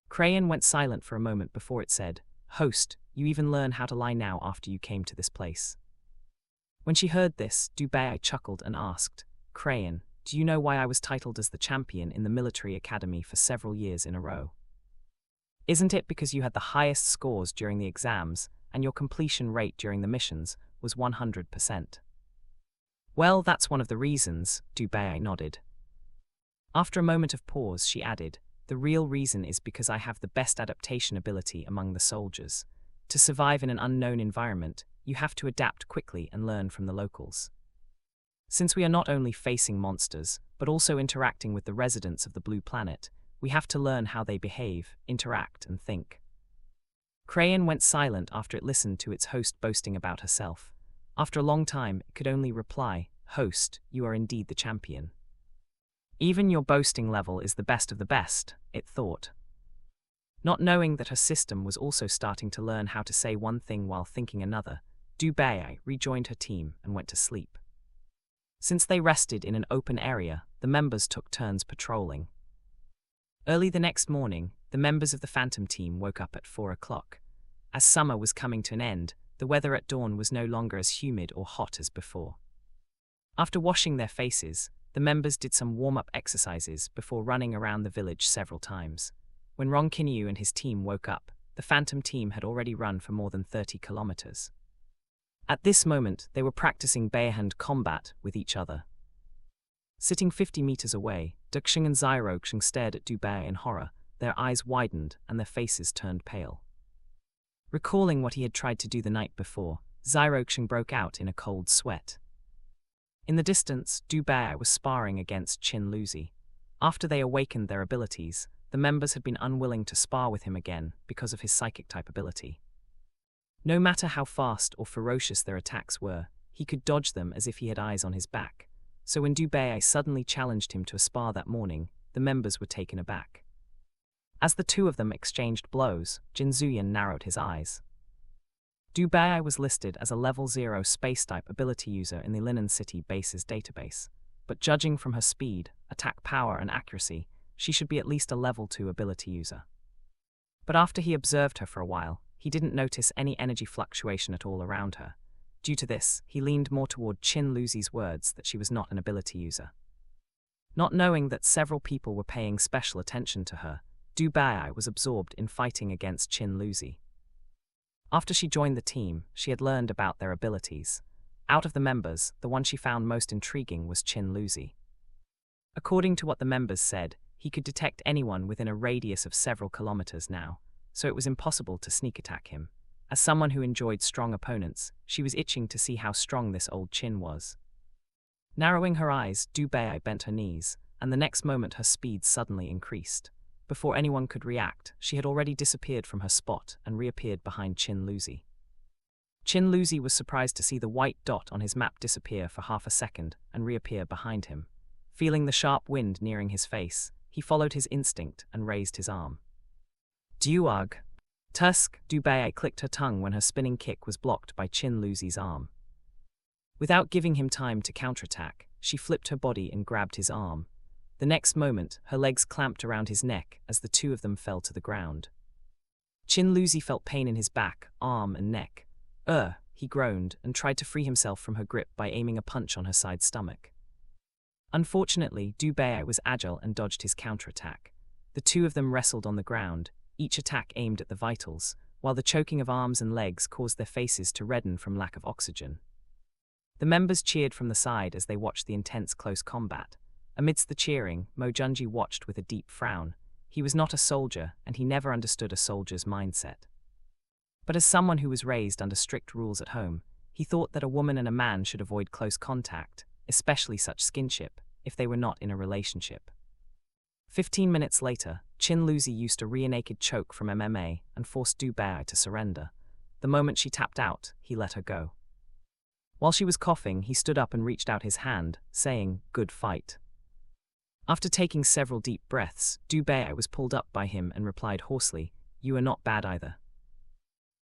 Crayon went silent for a moment before it said, "Host, you even learn how to lie now after you came to this place." When she heard this, Du Bai chuckled and asked, "Crayon, do you know why I was titled as the champion in the military academy for several years in a row? Isn't it because you had the highest scores during the exams and your completion rate during the missions was 100%? "Well, that's one of the reasons," Du Bai nodded. After a moment of pause, she added, "The real reason is because I have the best adaptation ability among the soldiers. To survive in an unknown environment, you have to adapt quickly and learn from the locals. Since we are not only facing monsters, but also interacting with the residents of the Blue Planet, we have to learn how they behave, interact, and think." Crayon went silent after it listened to its host boasting about herself. After a long time, it could only reply, "Host, you are indeed the champion. Even your boasting level is the best of the best," it thought. Not knowing that her system was also starting to learn how to say one thing while thinking another, Dubai rejoined her team and went to sleep. Since they rested in an open area, the members took turns patrolling. Early the next morning, the members of the Phantom team woke up at 4 o'clock. As summer was coming to an end, the weather at dawn was no longer as humid or hot as before. After washing their faces, the members did some warm-up exercises before running around the village several times. When Ron Kinyu and his team woke up, the Phantom team had already run for more than 30 kilometers. At this moment, they were practicing bare-hand combat with each other. Sitting 50 meters away, Duxing and Xiroxing stared at Dubai in horror, their eyes widened and their faces turned pale. Recalling what he had tried to do the night before, Xiroxing broke out in a cold sweat. In the distance, Dubai was sparring against Qin Luzi. After they awakened their abilities, the members had been unwilling to spar with him again because of his psychic type ability. No matter how fast or ferocious their attacks were, he could dodge them as if he had eyes on his back. So when Dubai suddenly challenged him to a spar that morning, the members were taken aback. As the two of them exchanged blows, Jin Zuyan narrowed his eyes. Dubai was listed as a level 0 space-type ability user in the Linen City base's database, but judging from her speed, attack power and accuracy, she should be at least a level 2 ability user. But after he observed her for a while, he didn't notice any energy fluctuation at all around her. Due to this, he leaned more toward Qin Luzi's words that she was not an ability user. Not knowing that several people were paying special attention to her, Dubai was absorbed in fighting against Qin Luzi. After she joined the team, she had learned about their abilities. Out of the members, the one she found most intriguing was Qin Luzi. According to what the members said, he could detect anyone within a radius of several kilometers now, so it was impossible to sneak attack him. As someone who enjoyed strong opponents, she was itching to see how strong this old Qin was. Narrowing her eyes, Dubai bent her knees, and the next moment her speed suddenly increased. Before anyone could react, she had already disappeared from her spot and reappeared behind Qin Luzi. Qin Luzi was surprised to see the white dot on his map disappear for half a second and reappear behind him. Feeling the sharp wind nearing his face, he followed his instinct and raised his arm. Duag. Tusk, Dubai clicked her tongue when her spinning kick was blocked by Qin Luzi's arm. Without giving him time to counterattack, she flipped her body and grabbed his arm. The next moment, her legs clamped around his neck as the two of them fell to the ground. Qin Luzi felt pain in his back, arm and neck. He groaned and tried to free himself from her grip by aiming a punch on her side stomach. Unfortunately, Dubai was agile and dodged his counterattack. The two of them wrestled on the ground, each attack aimed at the vitals, while the choking of arms and legs caused their faces to redden from lack of oxygen. The members cheered from the side as they watched the intense close combat. Amidst the cheering, Mo Junji watched with a deep frown. He was not a soldier, and he never understood a soldier's mindset. But as someone who was raised under strict rules at home, he thought that a woman and a man should avoid close contact, especially such skinship, if they were not in a relationship. 15 minutes later, Qin Luzi used a rear-naked choke from MMA and forced Dubai to surrender. The moment she tapped out, he let her go. While she was coughing, he stood up and reached out his hand, saying, "Good fight." After taking several deep breaths, Dubai was pulled up by him and replied hoarsely, "You are not bad either."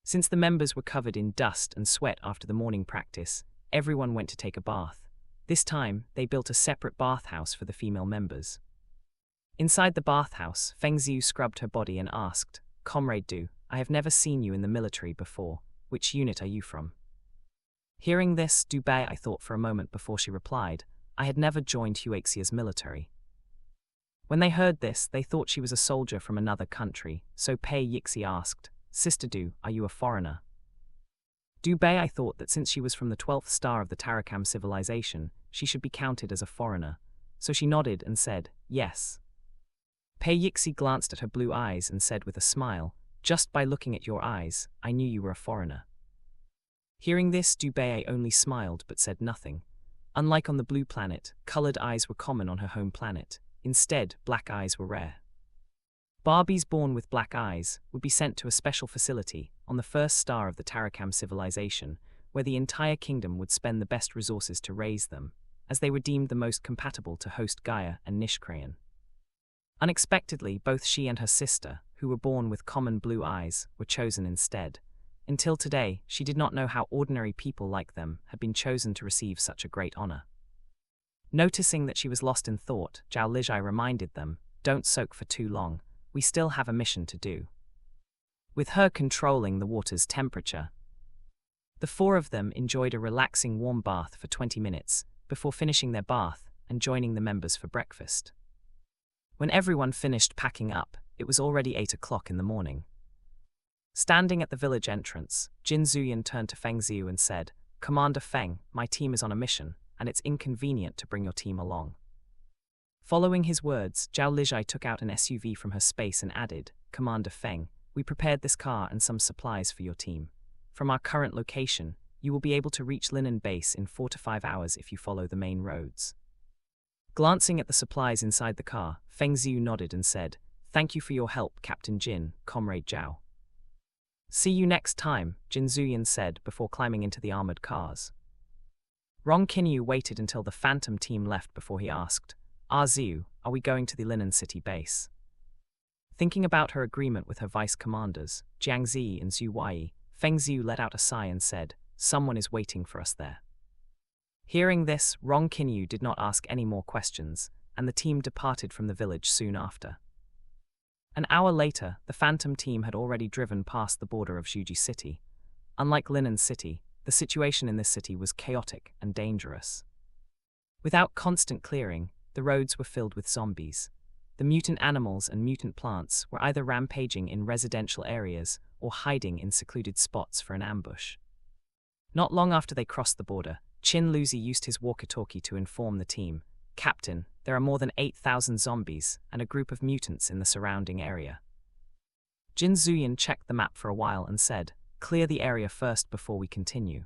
Since the members were covered in dust and sweat after the morning practice, everyone went to take a bath. This time, they built a separate bathhouse for the female members. Inside the bathhouse, Feng Xiu scrubbed her body and asked, "Comrade Du, I have never seen you in the military before. Which unit are you from?" Hearing this, Dubai thought for a moment before she replied, "I had never joined Huaxia's military." When they heard this, they thought she was a soldier from another country, so Pei Yixi asked, "Sister Du, are you a foreigner?" Dubai thought that since she was from the 12th star of the Tarakam civilization, she should be counted as a foreigner, so she nodded and said, "Yes." Pei Yixi glanced at her blue eyes and said with a smile, "Just by looking at your eyes, I knew you were a foreigner." Hearing this, Dubai only smiled but said nothing. Unlike on the blue planet, colored eyes were common on her home planet. Instead, black eyes were rare. Barbies born with black eyes would be sent to a special facility on the 1st star of the Tarakam civilization, where the entire kingdom would spend the best resources to raise them, as they were deemed the most compatible to host Gaia and Nishkrayan. Unexpectedly, both she and her sister, who were born with common blue eyes, were chosen instead. Until today, she did not know how ordinary people like them had been chosen to receive such a great honor. Noticing that she was lost in thought, Zhao Lijai reminded them, "Don't soak for too long, we still have a mission to do." With her controlling the water's temperature, the four of them enjoyed a relaxing warm bath for 20 minutes before finishing their bath and joining the members for breakfast. When everyone finished packing up, it was already 8 o'clock in the morning. Standing at the village entrance, Jin Zuyan turned to Feng Ziu and said, "Commander Feng, my team is on a mission, and it's inconvenient to bring your team along." Following his words, Zhao Lijai took out an SUV from her space and added, "Commander Feng, we prepared this car and some supplies for your team. From our current location, you will be able to reach Linen Base in 4 to 5 hours if you follow the main roads." Glancing at the supplies inside the car, Feng Ziu nodded and said, "Thank you for your help, Captain Jin, Comrade Zhao." "See you next time," Jin Zuyan said before climbing into the armored cars. Rong Kinyu waited until the Phantom team left before he asked, "Ziu, are we going to the Linen City base?" Thinking about her agreement with her vice-commanders, Jiang Zi and Zhu Wei, Feng Ziu let out a sigh and said, "Someone is waiting for us there." Hearing this, Rong Kinyu did not ask any more questions, and the team departed from the village soon after. An hour later, the Phantom team had already driven past the border of Zhuji City. Unlike Linen City, the situation in this city was chaotic and dangerous. Without constant clearing, the roads were filled with zombies. The mutant animals and mutant plants were either rampaging in residential areas or hiding in secluded spots for an ambush. Not long after they crossed the border, Qin Luzi used his walkie-talkie to inform the team, "Captain, there are more than 8,000 zombies and a group of mutants in the surrounding area." Jin Zuyan checked the map for a while and said, "Clear the area first before we continue."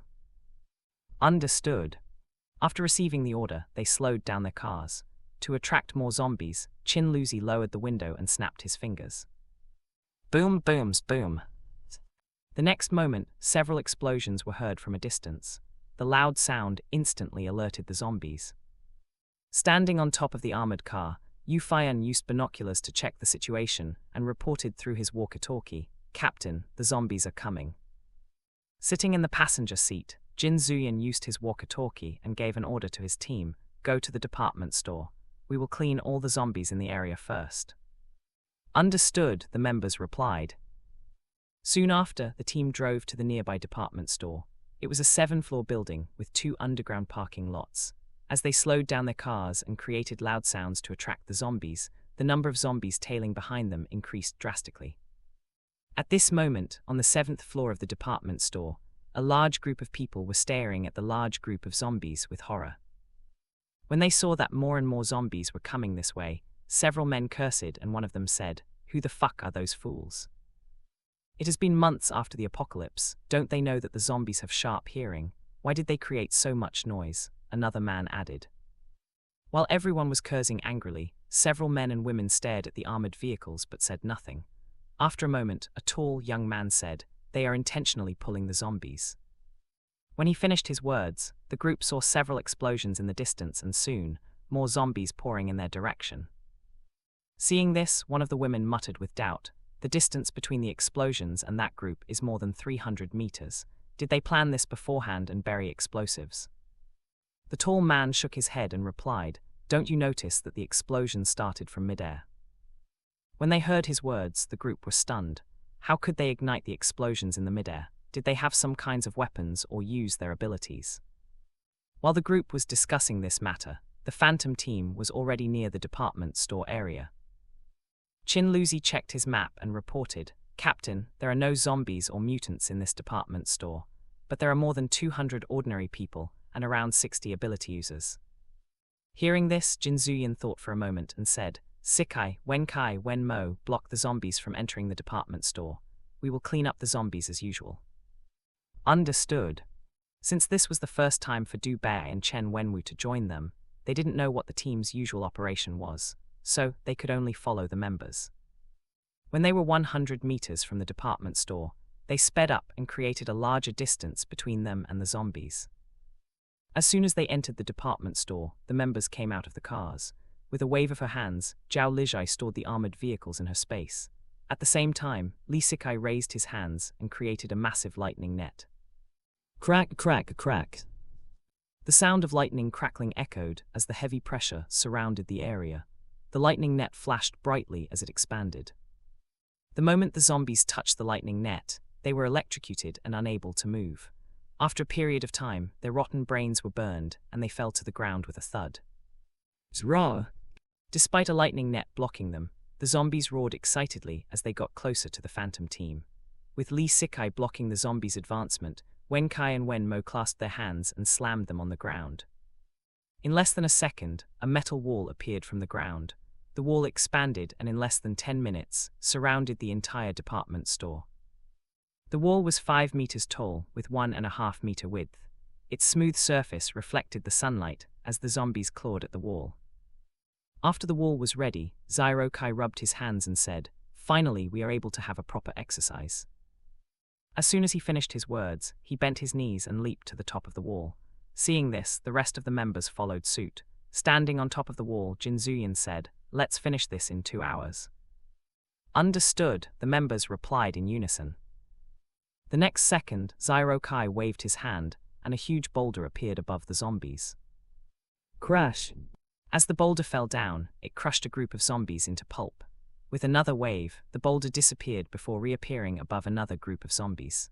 Understood. After receiving the order, they slowed down their cars. To attract more zombies, Qin Luzi lowered the window and snapped his fingers. Boom, booms, boom. The next moment, several explosions were heard from a distance. The loud sound instantly alerted the zombies. Standing on top of the armored car, Yu Feiyan used binoculars to check the situation and reported through his walkie-talkie, "Captain, the zombies are coming." Sitting in the passenger seat, Jin Zuyan used his walkie-talkie and gave an order to his team, "Go to the department store. We will clean all the zombies in the area first." Understood, the members replied. Soon after, the team drove to the nearby department store. It was a 7-floor building with 2 underground parking lots. As they slowed down their cars and created loud sounds to attract the zombies, the number of zombies tailing behind them increased drastically. At this moment, on the 7th floor of the department store, a large group of people were staring at the large group of zombies with horror. When they saw that more and more zombies were coming this way, several men cursed and one of them said, "Who the fuck are those fools? It has been months after the apocalypse. Don't they know that the zombies have sharp hearing? Why did they create so much noise?" Another man added. While everyone was cursing angrily, several men and women stared at the armored vehicles but said nothing. After a moment, a tall, young man said, "They are intentionally pulling the zombies." When he finished his words, the group saw several explosions in the distance and soon, more zombies pouring in their direction. Seeing this, one of the women muttered with doubt, "The distance between the explosions and that group is more than 300 meters. Did they plan this beforehand and bury explosives?" The tall man shook his head and replied, "Don't you notice that the explosions started from midair?" When they heard his words, the group were stunned. How could they ignite the explosions in the midair? Did they have some kinds of weapons or use their abilities? While the group was discussing this matter, the Phantom team was already near the department store area. Qin Luzi checked his map and reported, "Captain, there are no zombies or mutants in this department store, but there are more than 200 ordinary people and around 60 ability users." Hearing this, Jin Zuyan thought for a moment and said, "Sikai, Wenkai, Wenmo, block the zombies from entering the department store. We will clean up the zombies as usual." Understood. Since this was the first time for Du Bei and Chen Wenwu to join them, they didn't know what the team's usual operation was, so they could only follow the members. When they were 100 meters from the department store, they sped up and created a larger distance between them and the zombies. As soon as they entered the department store, the members came out of the cars. With a wave of her hands, Zhao Lijai stored the armored vehicles in her space. At the same time, Lee Sikai raised his hands and created a massive lightning net. Crack, crack, crack. The sound of lightning crackling echoed as the heavy pressure surrounded the area. The lightning net flashed brightly as it expanded. The moment the zombies touched the lightning net, they were electrocuted and unable to move. After a period of time, their rotten brains were burned and they fell to the ground with a thud. Raw. Despite a lightning net blocking them, the zombies roared excitedly as they got closer to the Phantom team. With Lee Sikai blocking the zombies' advancement, Wen Kai and Wen Mo clasped their hands and slammed them on the ground. In less than a second, a metal wall appeared from the ground. The wall expanded and in less than 10 minutes, surrounded the entire department store. The wall was 5 meters tall with 1.5 meter width. Its smooth surface reflected the sunlight as the zombies clawed at the wall. After the wall was ready, Zyro Kai rubbed his hands and said, "Finally, we are able to have a proper exercise." As soon as he finished his words, he bent his knees and leaped to the top of the wall. Seeing this, the rest of the members followed suit. Standing on top of the wall, Jin Zuyan said, "Let's finish this in 2 hours." Understood, the members replied in unison. The next second, Zyro Kai waved his hand, and a huge boulder appeared above the zombies. Crash! As the boulder fell down, it crushed a group of zombies into pulp. With another wave, the boulder disappeared before reappearing above another group of zombies.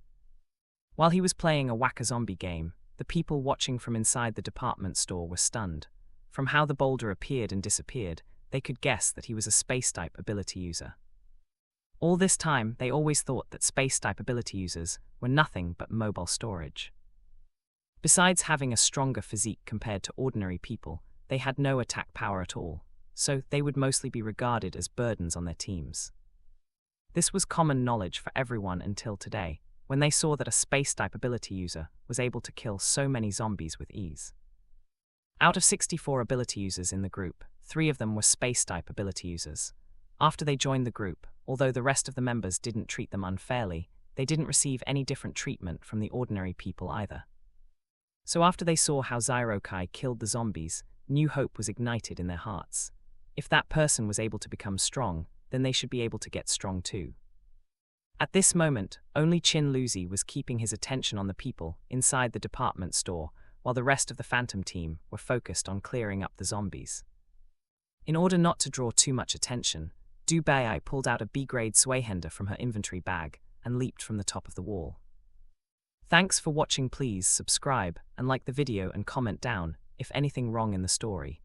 While he was playing a whack-a-zombie game, the people watching from inside the department store were stunned. From how the boulder appeared and disappeared, they could guess that he was a space-type ability user. All this time, they always thought that space-type ability users were nothing but mobile storage. Besides having a stronger physique compared to ordinary people, they had no attack power at all, so they would mostly be regarded as burdens on their teams. This was common knowledge for everyone until today, when they saw that a space-type ability user was able to kill so many zombies with ease. Out of 64 ability users in the group, 3 of them were space-type ability users. After they joined the group, although the rest of the members didn't treat them unfairly, they didn't receive any different treatment from the ordinary people either. So after they saw how Zyro Kai killed the zombies, new hope was ignited in their hearts. If that person was able to become strong, then they should be able to get strong too. At this moment, only Chin Luzi was keeping his attention on the people inside the department store, while the rest of the Phantom team were focused on clearing up the zombies. In order not to draw too much attention, Du Bai pulled out a B-grade Swayhender from her inventory bag and leaped from the top of the wall. Thanks for watching. Please subscribe and like the video and comment down if anything wrong in the story.